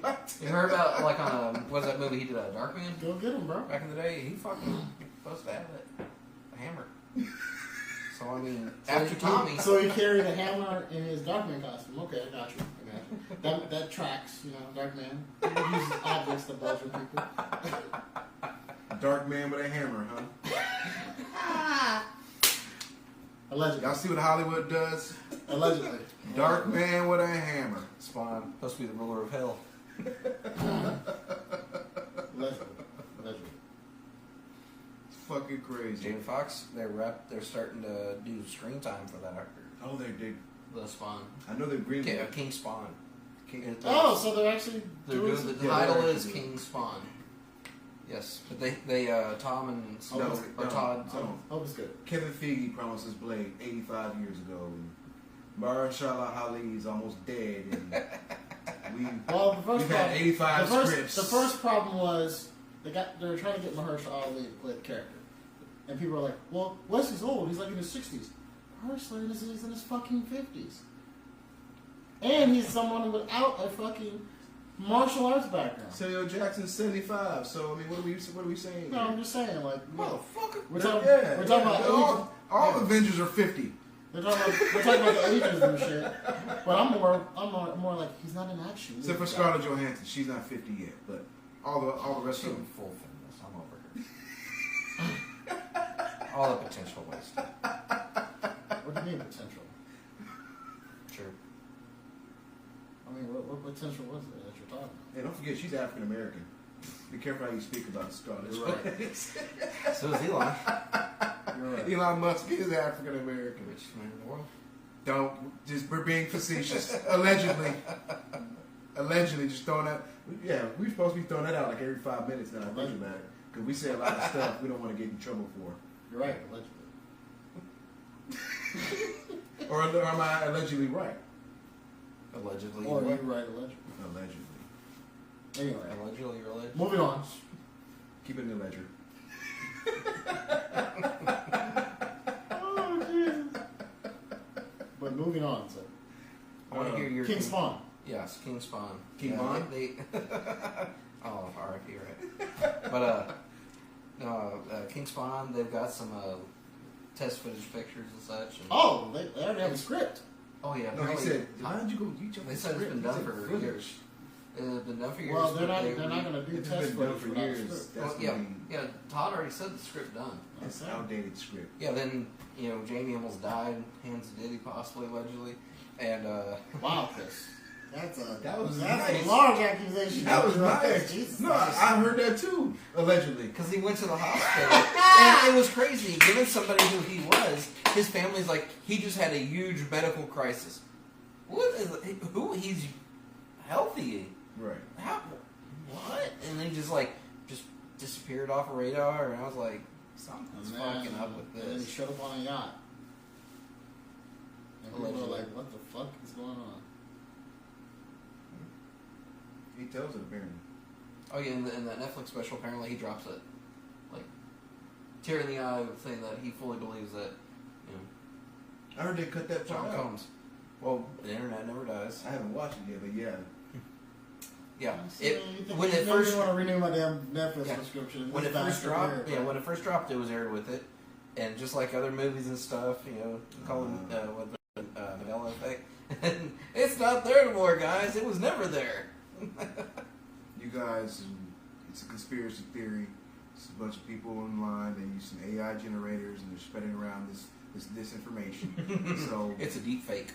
What? You heard about like on what was that movie he did, Darkman? Go get him, bro. Back in the day, he fucking supposed to have it, a hammer. So I mean, after Tommy, So he carried a hammer in his Darkman costume. Okay, I got you. That tracks, you know, Darkman. He uses objects to bludgeon people. Dark man with a hammer, huh? Allegedly. Y'all see what Hollywood does? Allegedly. Dark man with a hammer. Spawn supposed to be the ruler of hell. Allegedly. Allegedly. It's fucking crazy. Jamie Foxx, they're starting to do screen time for that actor. Oh, they. The Spawn. I know they're green. King Spawn. Oh, so they're actually They're doing doing the some- yeah, title they're is actually King Spawn. Yes, but they Tom and No, or Todd. Hope it's good. Kevin Feige promised us Blade 85 years ago. And Mahershala Ali is almost dead. And Well, the first we've had problem, 85 scripts. the first problem was they were trying to get Mahershala Ali to play the character, and people were like, "Well, Wesley's old. He's like in his 60s. Mahershala is in his fucking 50s, and he's someone without a fucking martial arts background." Samuel Jackson's 75. So I mean, what are we saying? No, I'm just saying, like, Motherfucker. we're talking Yeah, about ages. all Yeah. Avengers are 50. We're talking about the ages and shit. But I'm more like he's not an action. Except for movie Scarlett Johansson, she's not 50 yet. But all the rest of She's them. full fitness. I'm over here. All the potential wasted. guy. What do you mean potential? Sure. I mean, what potential was it that you're talking about? Hey, don't forget, she's African American. Be careful how you speak about Scarlett. You're right. So is Elon. You're right. Elon Musk is African American. Richest man in the world. Don't just we're being facetious. Allegedly, just throwing that. Yeah, we're supposed to be throwing that out like every 5 minutes now. I think about it because we say a lot of stuff we don't want to get in trouble for. You're right, allegedly. Or am I allegedly right? Allegedly. Or you're you're right. right, allegedly. Allegedly. Anyway, Allegedly, you're alleged. moving on. Keep it in the ledger. Oh, Jesus. But moving on, so. I want to hear your King Spawn. Yes, King Spawn. King yeah, Spawn? They oh, R.I.P. Right. But King Spawn, they've got some test footage pictures and such. And, Oh, they already have a script. oh yeah. No, he apparently- said, "How did you go? You jumped They the said it's script." been He done said, for "Footage." years. It's been done for years. Well, they're but not going to do It's test been done footage for without a years. script. That's yeah, gonna be yeah. Todd already said the script done. it's Okay. outdated script. Yeah, then Jamie almost died, hands of Diddy possibly allegedly, and Wow, Chris. That was that's nice. a large accusation. That was right there. nice. Jesus. No, I heard that too, allegedly. Because he went to the hospital. And it was crazy. Given somebody who he was, his family's like, he just had a huge medical crisis. He's healthy. Right. How? What? And he just disappeared off a radar, and I was like, something's fucking up with And then he this. showed up on a yacht. And people Allegedly. are like, what the fuck is going on? He tells it apparently. Oh yeah, in that Netflix special, apparently he drops it, like, tear in the eye, saying that he fully believes that, I heard they cut that part John out. Combs. Well, the internet never dies. I haven't watched it yet, but yeah. Yeah. When it first want to renew my damn Netflix Yeah. subscription. When This it first bastard dropped, here, when it first dropped, it was aired with it, and just like other movies and stuff, you call it Mandela Effect. And it's not there anymore, guys. It was never there. You guys, it's a conspiracy theory. It's a bunch of people online. They use some AI generators and they're spreading around this disinformation. So It's a deep fake.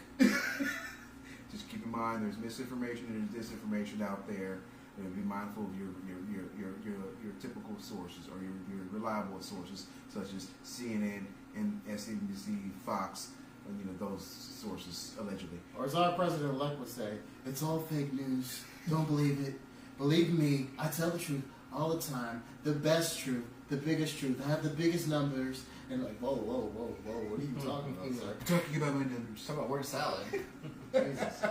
just keep in mind, there's misinformation and there's disinformation out there. And be mindful of your typical sources or your reliable sources, such as CNN and MSNBC, Fox, and those sources allegedly. Or as our president-elect would say, it's all fake news. Don't believe it. Believe me, I tell the truth all the time. The best truth, the biggest truth. I have the biggest numbers. And like, whoa, what are you talking about, sir? I'm talking about my numbers. Talk about word salad. Jesus.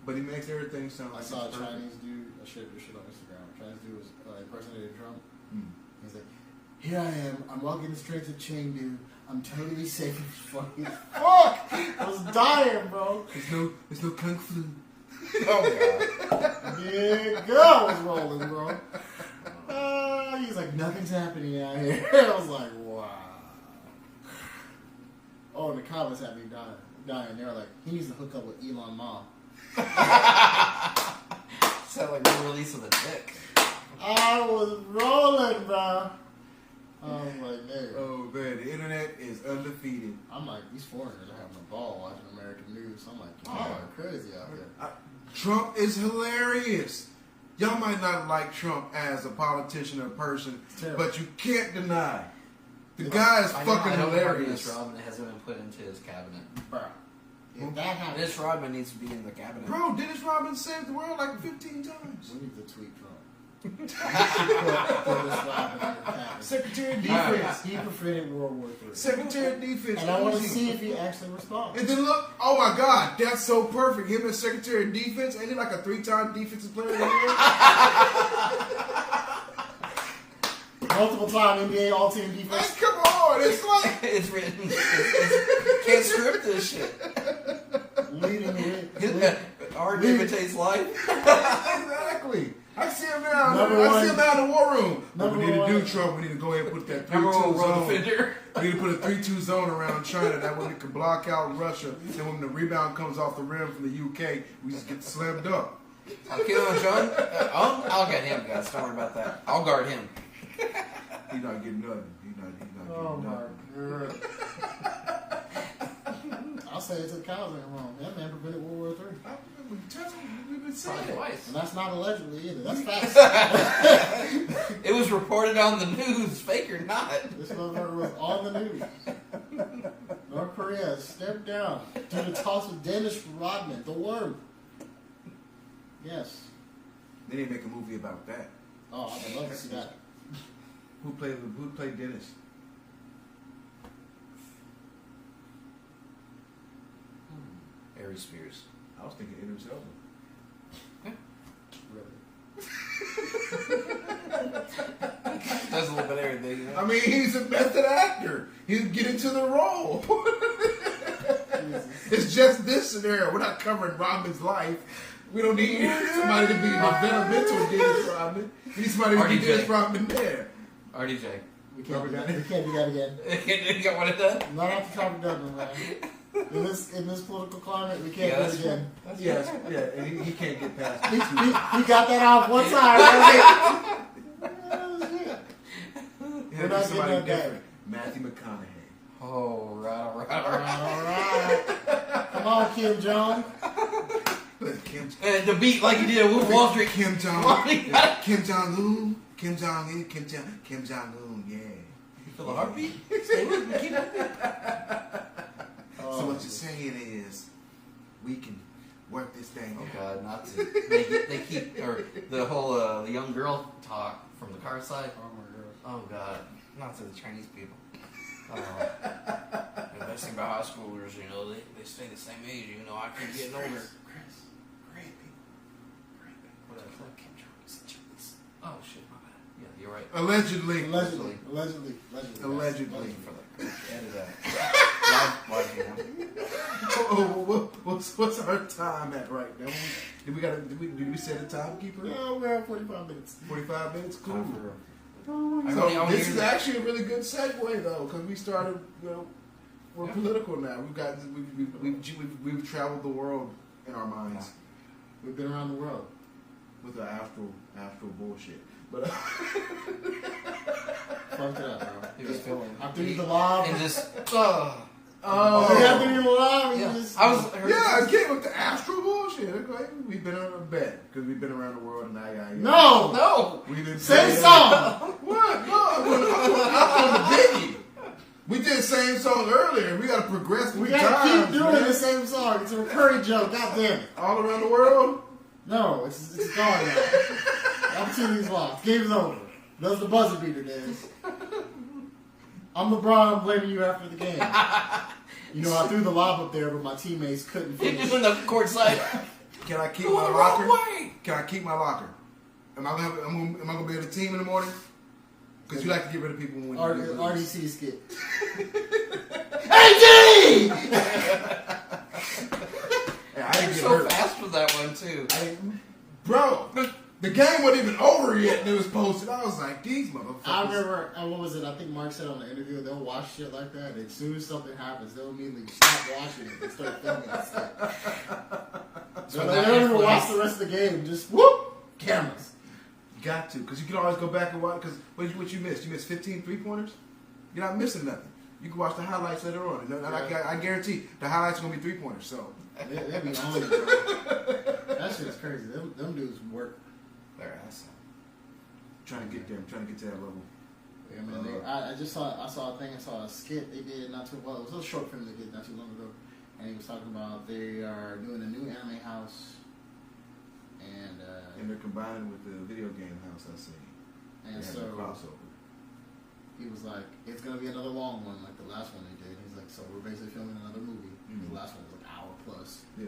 But he makes everything sound I like saw a it's perfect. Chinese dude, I shared this shit on Instagram. A Chinese dude was impersonating Trump. Hmm. He's like, here I am, I'm walking the streets of Chengdu. I'm totally safe as fucking fuck! I was dying, bro. There's no kung flu. Oh god. Yeah, God was rolling, bro. He's like, nothing's happening out here. I was like, wow. Oh, and the comments had me dying. They were like, he needs to hook up with Elon Musk. Sound like the release of the dick. I was rolling, bro. I was like, man. Oh man, the internet is undefeated. I'm like, these foreigners are having a ball watching American news. I'm like, y'all are crazy out here. Trump is hilarious. Y'all might not like Trump as a politician or person, Terrible. but you can't deny the guy is fucking I know hilarious. Dennis Rodman hasn't been put into his cabinet. Bro, if that happens, Dennis Rodman needs to be in the cabinet. Bro, Dennis Rodman saved the world like 15 times. we need to tweet Trump. Put this Rodman in the cabinet. Secretary of He Defense. he prevented World War III. Secretary of Defense. And I want to Uzi. see if he actually responds. And then look, oh my God, that's so perfect. Him as Secretary of Defense, ain't he like a 3-time defensive player of the year? Multiple time NBA All Team Like, defense. come on, it's like It's written. Can't script this shit. Leading the Art imitates life. exactly. I see him now. Number I see him one. now in the war room. What we Number need to do, one. Trump, we need to go ahead and put that 3-2 Number one world zone. defender. We need to put a 3-2 zone around China. That way we can block out Russia. Then when the rebound comes off the rim from the UK, we just get slammed up. I'll kill him, John. I'll get him, guys. Don't worry about that. I'll guard him. He's not getting nothing. He's not Oh getting my nothing. god. I'll say it to the cows ain't wrong. That man prevented World War III. We've been saying Probably it. twice. And that's not allegedly either. That's facts. It was reported on the news, fake or not. This motherfucker was on the news. North Korea has stepped down due to talks with Dennis Rodman, the worm. Yes. They didn't make a movie about that. Oh, I'd love to see that. Who played Dennis? Aries Spears. I was thinking Idris Elba. Really. Does a little bit of everything. You know? I mean, he's a method actor. He'll get into the role. Jesus. It's just this scenario. We're not covering Rodman's life. We don't need somebody to be developmental Dennis Rodman. We need somebody to be RDJ. Dennis Rodman there. RDJ. We can't do that again. You got one of that? Not after Trump Dudley, man. In this political climate, we can't do it again. Yes, yeah, and he can't get past He got that off one side. We're not somebody getting that different. Matthew McConaughey. Oh, right. All right. Come on, Kim Jong. And the beat like he did at Wolf of Wall Street. Kim Jong, Kim Jong Un, Kim Jong Un, Kim Jong Un, yeah. You feel the heartbeat? Stay with me, keep it. So what you're saying is, we can work this thing Oh out. God, not to. They keep or the whole the young girl talk from the car side. Oh God, not to the Chinese people. The best thing about high schoolers, you know, they stay the same age. You know, I keep getting older. Chris, great people. What did I say? Kim Jong-un's Chinese. Oh shit, my bad. Yeah, you're right. Allegedly. Allegedly. For the edit that. Why do you want? What's our time at right now? Did we set a timekeeper? No, we're at 45 minutes. 45 minutes, cool. Time for- So I this is hear that. actually a really good segue though, because we started. We're political now. We've traveled the world in our minds We've been around the world. with the astral bullshit. But Fucked it up, bro. He was feeling. After you the lob. And just. After you the lob, you Yeah. just. I was. yeah, I came with the astral bullshit. Okay, we've been on a bet because we've been around the world and No! No! we didn't Same song! What? No, I'm on the biggie. We did same song earlier. We gotta progress. We with gotta times, keep doing man. the same song. It's a recurring joke. God damn it. all around the world. No, it's gone now. Opportunity's lost. Game's over. That's the buzzer beater, Dave. I'm LeBron. I'm blaming you after the game. You know, I threw the lob up there, but my teammates couldn't You're finish. doing the court side. Can I keep Going my the locker? wrong way. Can I keep my locker? Am I gonna be on the team in the morning? Because you like to get rid of people when you lose. RDC skit. AD! Yeah, I You're didn't get so hurt. fast with that one too. Bro, the game wasn't even over yet and it was posted. I was like, these motherfuckers. I remember, what was it? I think Mark said on the interview, they'll watch shit like that. And as soon as something happens, they'll immediately stop watching it and start filming it. So So that they don't even influence- watch the rest of the game. Just whoop! Cameras. Got to, because you can always go back and watch. Because what you missed? You missed 15 3-pointers? You're not missing nothing. You can watch the highlights later on. And I guarantee the highlights are going to be 3-pointers. So They be on it, bro. That shit is crazy. Them dudes work. Their ass. trying to get to that level. I mean, I saw a thing. I saw a skit they did not too well. It was a little short film they did not too long ago, and he was talking about they are doing a new anime house, and they're combining with the video game house, I see. and They have so a crossover. he was like, it's gonna be another long one like the last one they did. He's like, so we're basically filming another movie. The last one was like an hour plus. Yeah.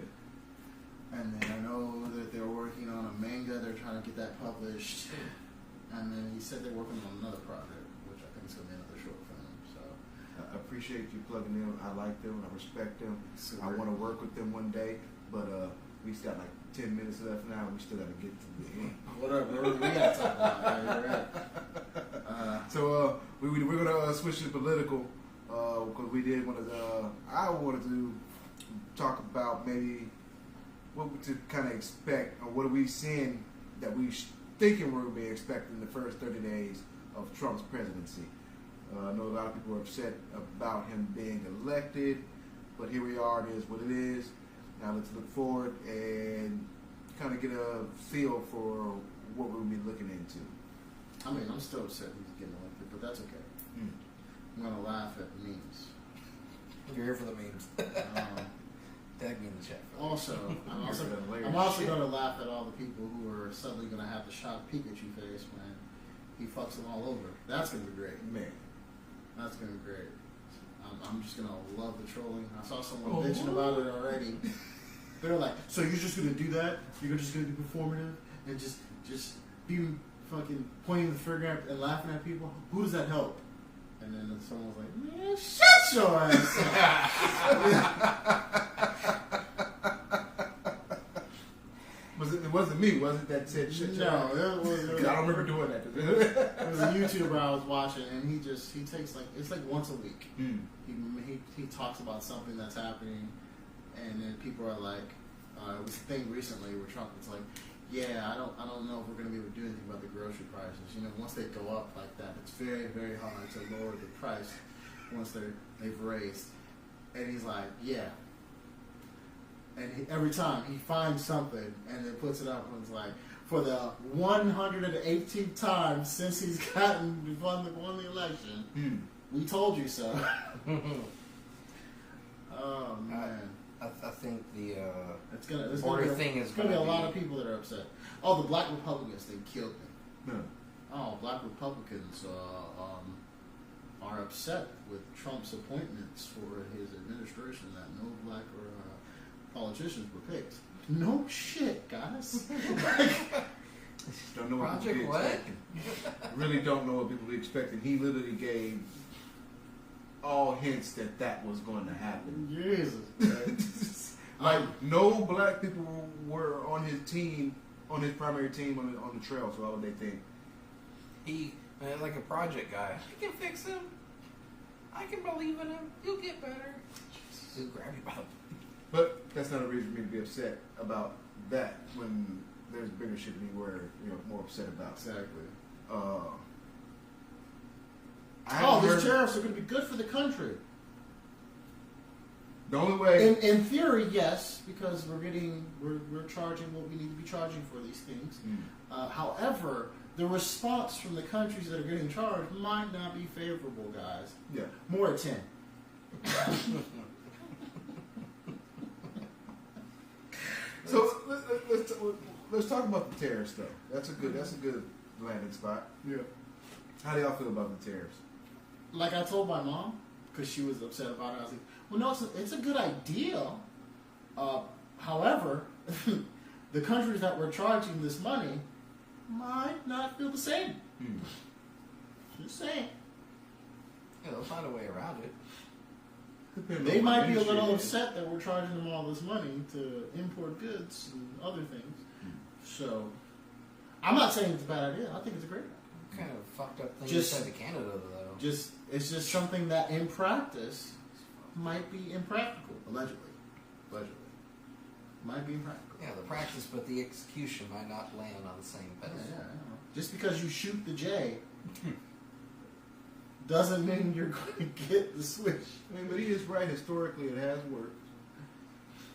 And then I know that they're working on a manga. They're trying to get that published. And then he said they're working on another project, which I think is going to be another short film. So I appreciate you plugging in. I like them. I respect them. super. I want to work with them one day, but we still got like 10 minutes left now. We still got to get to the end. Whatever. We got to talk about it. Yeah, you're right. So we're gonna switch to political because we did want to. I wanted to talk about maybe what to kind of expect or what are we seeing that we thinking we're gonna be expecting the first 30 days of Trump's presidency. I know a lot of people are upset about him being elected, but here we are. It is what it is. Now let's look forward and kind of get a feel for what we'll be looking into. I mean, I'm still upset he's getting elected, but that's okay. I'm going to laugh at the memes. You're here for the memes. Tag me in the chat. Also, I'm also going to laugh at all the people who are suddenly going to have the shocked Pikachu face when he fucks them all over. That's going to be great. Man, That's going to be great. I'm just going to love the trolling. I saw someone bitching about it already. They're like, so you're just going to do that? You're just going to be performative and just be fucking pointing the finger at and laughing at people? Who does that help? And then someone was like, man, shut your ass up. it wasn't me, was it? That said shit. No, it was I don't remember doing that. It was a YouTuber I was watching, and he takes like, it's like once a week. He talks about something that's happening, and then people are like, it was a thing recently where Trump was like, yeah, I don't know if we're going to be able to do anything about the grocery prices. You know, once they go up like that, it's very, very hard to lower the price once they've raised. And he's like, yeah, and every time he finds something and then puts it up and it's like, for the 118th time since he's won the election, we told you so. Oh man, I think the there's border gonna thing is gonna be a lot of people that are upset. Oh, the black Republicans, they killed me. No. Oh, black Republicans are upset with Trump's appointments for his administration that no black or politicians were picked. No shit, guys. Don't know what Project people be what? expecting. Really don't know what people be expecting. He literally gave all hints that was going to happen. Jesus. Like, no black people were on his team, on his primary team on the trail, so why would they think? He, like a project guy. I can fix him. I can believe in him. He'll get better. He'll grab you by the... But that's not a reason for me to be upset about that when there's bigger shit than we're more upset about. Exactly. These tariffs are going to be good for the country. The only way, in theory, yes, because we're charging what we need to be charging for these things. However, the response from the countries that are getting charged might not be favorable, guys. Yeah. More at 10. So let's talk about the tariffs, though. That's a good landing spot. Yeah. How do y'all feel about the tariffs? Like I told my mom, because she was upset about it, I was like, well, no, it's a good idea. However, the countries that we're charging this money might not feel the same. Just saying. Yeah, they'll find a way around it. They might be a little upset that we're charging them all this money to import goods and other things. So, I'm not saying it's a bad idea. I think it's a great idea. Kind of fucked up thing Just- inside of Canada, though. It's just something that in practice might be impractical. Allegedly. Might be impractical. Yeah, the practice, but the execution might not land on the same Yeah, pedestal. I know. Just because you shoot the J doesn't mean you're going to get the switch. I mean, but he is right. Historically, it has worked.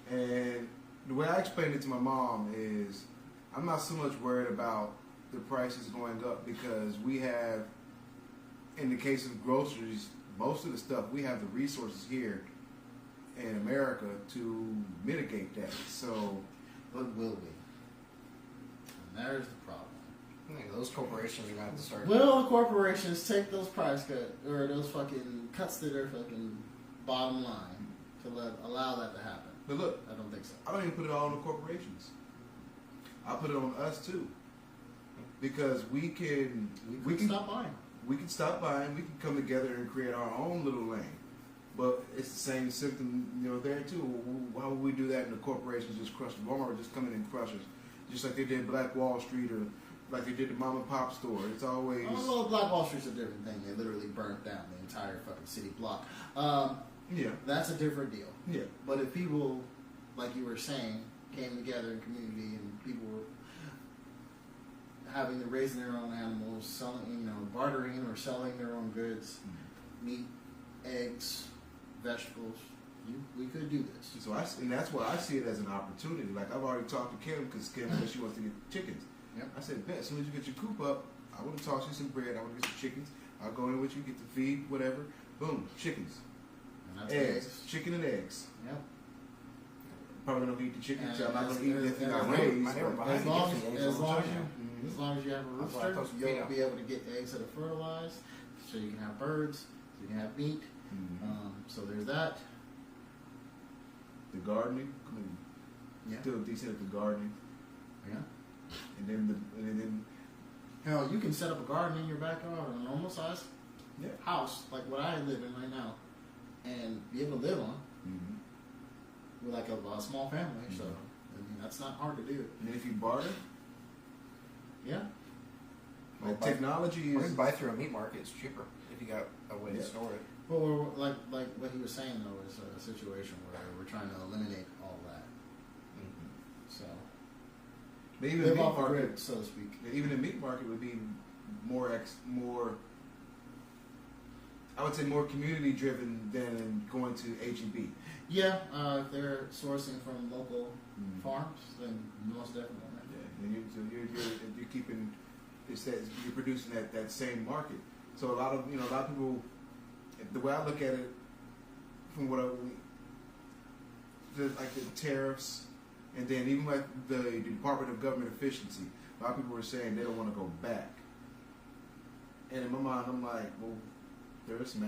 And the way I explained it to my mom is, I'm not so much worried about the prices going up because we have, in the case of groceries, most of the stuff, we have the resources here in America to mitigate that. So, But will we? And there's the problem. I think those corporations are going to have to start... Will the corporations take those price cuts or those fucking cuts to their fucking bottom line to allow that to happen? but look, I don't think so. I don't even put it all on the corporations. I put it on us too, because we can Stop buying. we can stop buying. We can come together and create our own little lane. But it's the same symptom, there too. How would we do that in the corporations just crush Walmart would just come in and crush us, just like they did Black Wall Street or like they did the mom and pop store. It's always Oh, well, Black Wall Street's a different thing. They literally burnt down the entire fucking city block. yeah. That's a different deal. Yeah. But if people, like you were saying, came together in community and people were raising their own animals, selling, bartering or selling their own goods, meat, eggs, vegetables, we could do this. So and that's why I see it as an opportunity. Like I've already talked to Kim because Kim said she wants to get chickens. Yep. I said, bet, as soon as you get your coop up, I want to toss you some bread. I want to get some chickens. I'll go in with you, get the feed, whatever. Boom, chickens. And that's Eggs. Chicken and eggs. Yep. Probably going to eat the chicken, so I'm not And going to eat anything I as- raised. my neighbor but- behind As me long gets the eggs as all the long as time. you as long as you have a That's why I rooster, toast you'll potato. be able to get eggs that are fertilized, so you can have birds, so you can have meat. Mhm. So there's that. The gardening, I mean, Yeah. still decent at the gardening, Yeah. and then Hell, you can set up a garden in your backyard, a normal size yeah. house like what I live in right now, and be able to live on with like a small family. So I mean, that's not hard to do. And then if you barter, Yeah. like buy- technology Or you is can buy through a meat market. It's cheaper if you got a way Yeah. to store it. But we're, like what he was saying though is a situation where we're trying to eliminate all that. So but even live the meat off the market, grid, so to speak. even the meat market would be more I would say more community driven than going to HEB. Yeah, if they're sourcing from local Mm. farms, then most definitely. Yeah, and you're keeping you're producing that same market. So a lot of people, the way I look at it, from what like the tariffs, and then even like the Department of Government Efficiency, a lot of people were saying they don't want to go back. And in my mind, I'm like, well, there are some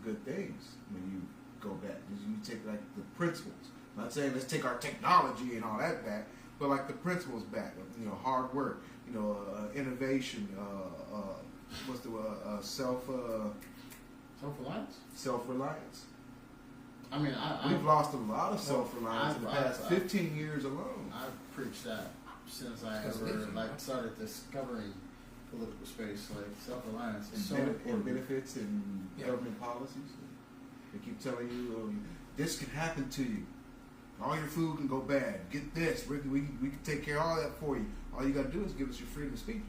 good things when you go back. You take like the principles. I'm not saying let's take our technology and all that back, but like the principles back. Hard work. Innovation. What's the Self-reliance? self-reliance. I mean, We've lost a lot of self-reliance in the past 15 years alone. I've preached that since I Because ever it's- started discovering political space. Like self-reliance is so And important. benefits and Yeah. government policies. They keep telling you, this can happen to you. All your food can go bad. Get this. We can take care of all that for you. All you got to do is give us your freedom of speech.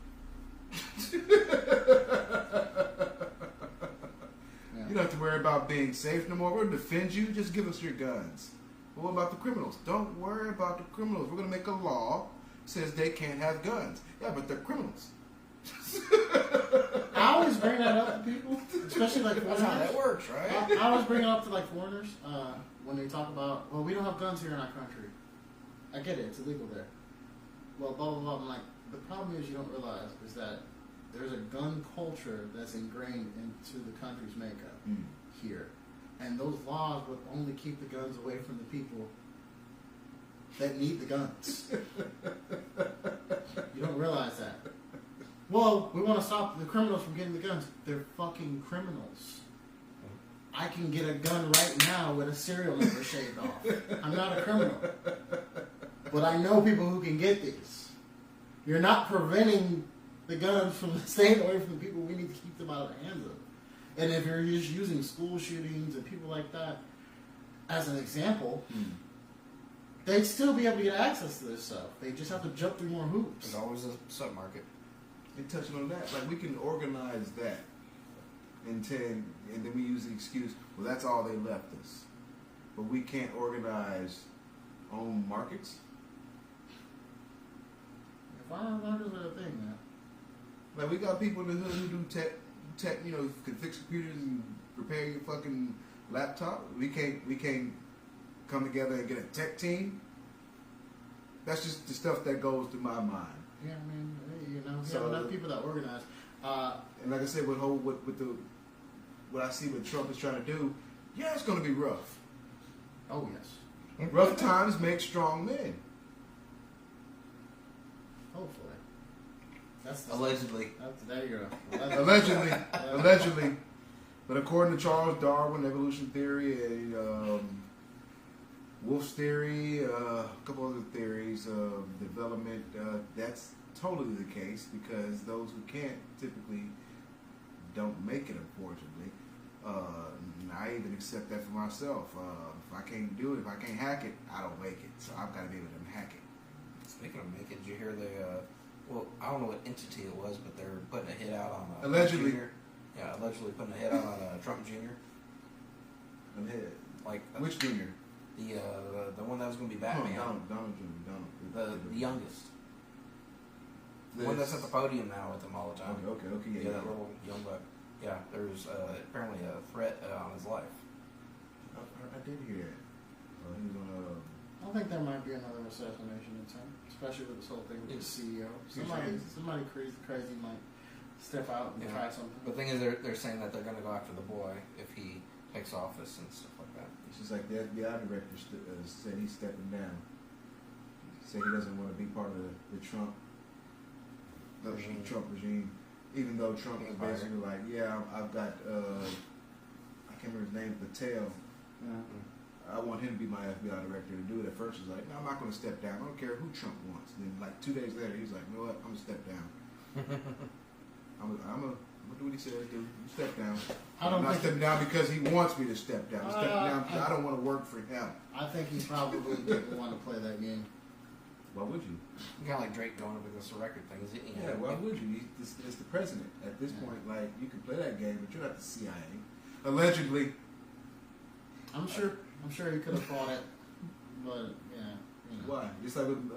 Yeah. You don't have to worry about being safe no more. We're going to defend you. Just give us your guns. But what about the criminals? Don't worry about the criminals. We're going to make a law that says they can't have guns. Yeah, but they're criminals. I always bring that up to people, especially like That's how foreigners. that works, right? I always bring it up to like foreigners when they talk about, well, we don't have guns here in our country. I get it, it's illegal there. Well, blah blah blah. I'm like, the problem is you don't realize is that there's a gun culture that's ingrained into the country's makeup here, and those laws would only keep the guns away from the people that need the guns. You don't realize that. Well, we want to stop the criminals from getting the guns. They're fucking criminals. I can get a gun right now with a serial number shaved off. I'm not a criminal. But I know people who can get these. You're not preventing the guns from staying away from the people we need to keep them out of the hands of. And if you're just using school shootings and people like that as an example, they'd still be able to get access to this stuff. They just have to jump through more hoops. There's always a sub-market. And touching on that, like we can organize that and then we use the excuse, well, that's all they left us. But we can't organize own markets. Farm workers are a thing, man. Like we got people in the hood who do tech, can fix computers and repair your fucking laptop. We can't come together and get a tech team. That's just the stuff that goes through my mind. Yeah, I mean, hey, you So- have enough people that organize. And like I said, what I see what Trump is trying to do, yeah, it's going to be rough. Oh yes, Rough times make strong men. hopefully. That's Allegedly. there you go. Allegedly. But according to Charles Darwin, evolution theory, Wolf's theory, a couple other theories of development, that's totally the case because those who can't typically don't make it, unfortunately. And I even accept that for myself. If I can't do it, if I can't hack it, I don't make it. So I've got to be able to hack it. Speaking of make it, did you hear well, I don't know what entity it was, but they're putting a hit out on Allegedly. Jr. Yeah, allegedly putting a hit out on Trump Jr. I'm ahead. Like Which junior? the one that was going to be Batman, Donald Jr. the youngest, the one that's at the podium now with him all the time. Okay, Yeah, that little young buck. Yeah, there's apparently a threat on his life. I did hear that. He was on I think there might be another assassination attempt, especially with this whole thing with the CEO. Somebody crazy might step out and try something. The thing is, they're saying that they're going to go after the boy if he takes office and stuff like that. It's just like the FBI director said he's stepping down. He said he doesn't want to be part of the Trump regime. Even though Trump is basically like, yeah, I've got, I can't remember his name, Patel. I want him to be my FBI director to do it. At first, he's like, no, I'm not going to step down. I don't care who Trump wants. Then, like 2 days later, he's like, you know what? I'm going to step down. I'm going to do what he says do. Step down. I'm not stepping down because he wants me to step down. I'm stepping down because I don't want to work for him. I think he probably didn't want to play that game. Why would you? Kind of like Drake going up against the record thing. Is it? Yeah, why would you? It's the president. At this point, like, you can play that game, but you're not the CIA. Allegedly. I'm sure he could have fought it, but yeah. You know. Why? Just like with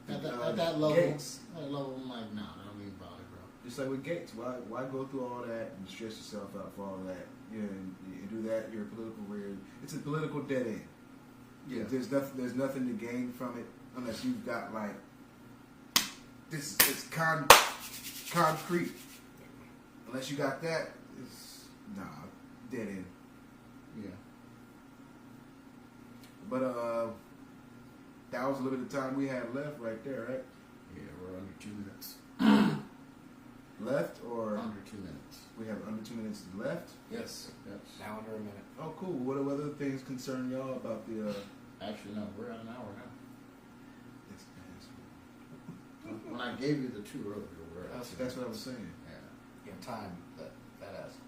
At that level, Gates. I'm like, nah, I don't even bother, bro. Just like with Gates. Why go through all that and stress yourself out for all that? You know, and do that. You're a political career. It's a political dead end. Yeah. There's nothing to gain from it unless you've got like this. It's concrete. Unless you got that, it's dead end. Yeah. But that was a little bit of time we had left right there, right? Yeah, we're under 2 minutes. Left or Under 2 minutes. we have under 2 minutes left. Yes. Now under a minute. Oh, cool. What other things concern y'all about the? Actually, no, we're at an hour now. This When I gave you the 2 earlier, we're at 2 That's what I was saying. Yeah. Yeah, time. That asshole.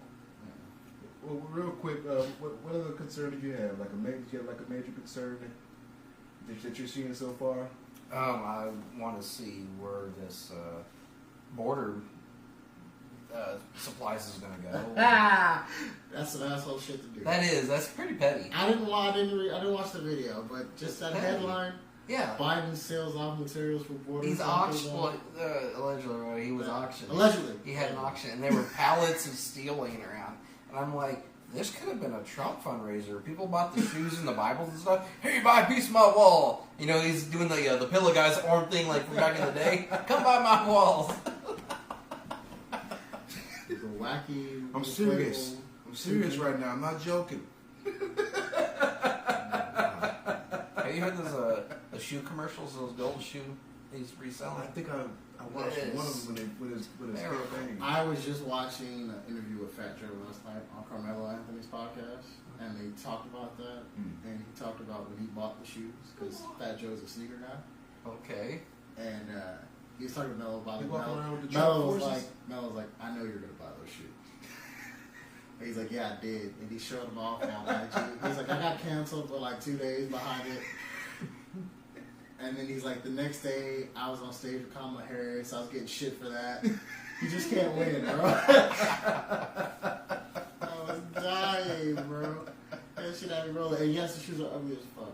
Well, real quick, what other concern did you have? Like a major concern that you're seeing so far? I want to see where this border supplies is going to go. That's some asshole shit to do. That's pretty petty. I didn't watch the video, but just that headline. Yeah. Biden sells off materials for border. He's auctioned, allegedly, he was auctioned. Allegedly. He had an auction, and there were pallets of steel laying around. And I'm like, this could have been a Trump fundraiser. People bought the shoes and the Bibles and stuff. Hey, buy a piece of my wall. You know, he's doing the Pillow Guys arm thing like from back in the day. Come buy my walls. The wacky. I'm serious. I'm serious right now. I'm not joking. Have you heard those the shoe commercials? Those gold shoe he's reselling. I think I watched one of them with his thing. I was just watching an interview with Fat Joe last night on Carmelo Anthony's podcast, and they talked about that. And he talked about when he bought the shoes, because Fat Joe's a sneaker guy. Okay. And he was talking to Melo about He it. walking around with the Melo Trump was forces? like, I know you're gonna buy those shoes. And he's like, yeah, I did. And he showed them off on IG. He's like, I got canceled for like 2 days behind it. And then he's like, the next day I was on stage with Kamala Harris. I was getting shit for that. You just can't win, bro. I was dying, bro. That shit had me rolling. And yes, the shoes are ugly as fuck.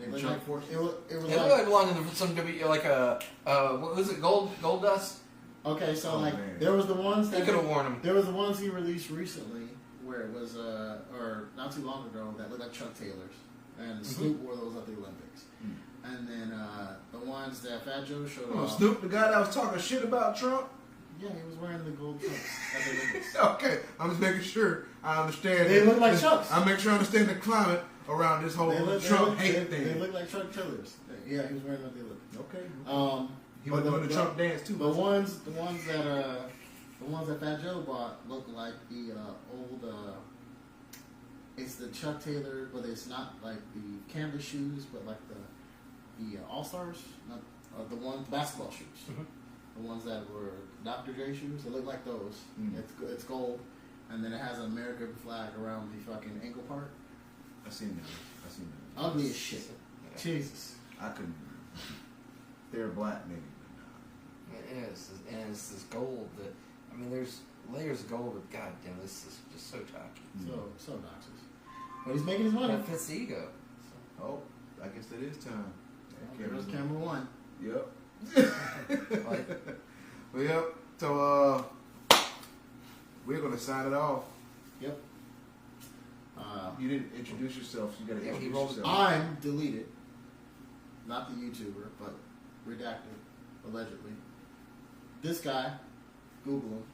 They look like it was It like, looked like belonging to some like a what was it, gold dust? okay, so Oh, like man. there was the ones He that could have worn them. there was the ones he released recently where it was or not too long ago that looked like Chuck Taylors, and Snoop wore those at the Olympics. And then the ones that Fat Joe showed Oh, off. Snoop, the guy that was talking shit about Trump? Yeah, he was wearing the gold trunks at the Olympics. Okay, I'm just making sure I understand. They look like Chucks. I make sure I understand the climate around this whole Trump hate thing. They look like Chuck Taylors. Yeah, he was wearing them at the Olympics. Okay. He but was doing the Trump dance too. The ones that Fat Joe bought look like the old. It's the Chuck Taylor, but it's not like the canvas shoes, but like the All Stars, not the basketball shoes. The ones that were Dr. J shoes. They look like those. It's gold, and then it has an American flag around the fucking ankle part. I seen that. Ugly as shit. Jesus. I couldn't. They're black, maybe. It is, and it's this gold that there's layers of gold, but god damn, this is just so tacky. So obnoxious. But he's making his money. That fits the ego. Oh, I guess that is time. There goes camera one. Yep. Like, Well, yep. So, we're gonna sign it off. Yep. You didn't introduce yourself. So you gotta introduce yourself. I'm deleted. Not the YouTuber, but redacted, allegedly. This guy, Google him.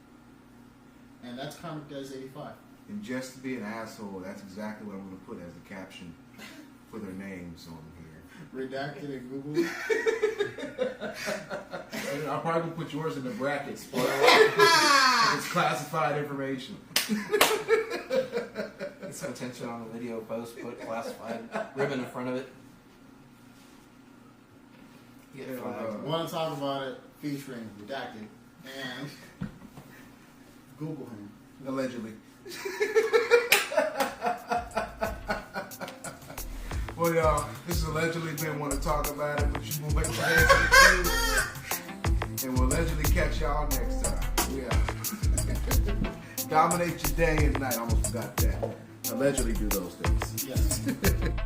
And that's Comic Guys 85. And just to be an asshole, that's exactly what I'm gonna put as the caption for their names on here. Redacted and Google. I'll probably put yours in the brackets. It's classified information. get some attention on the video post, put classified ribbon in front of it. Get flagged. Want to talk about it featuring Redacted and Google him. Allegedly. Well, y'all, this is allegedly been Want to Talk About It, but you will make your hands to the and we'll allegedly catch y'all next time. Yeah. dominate your day and night. I almost forgot that. Allegedly do those things. Yes.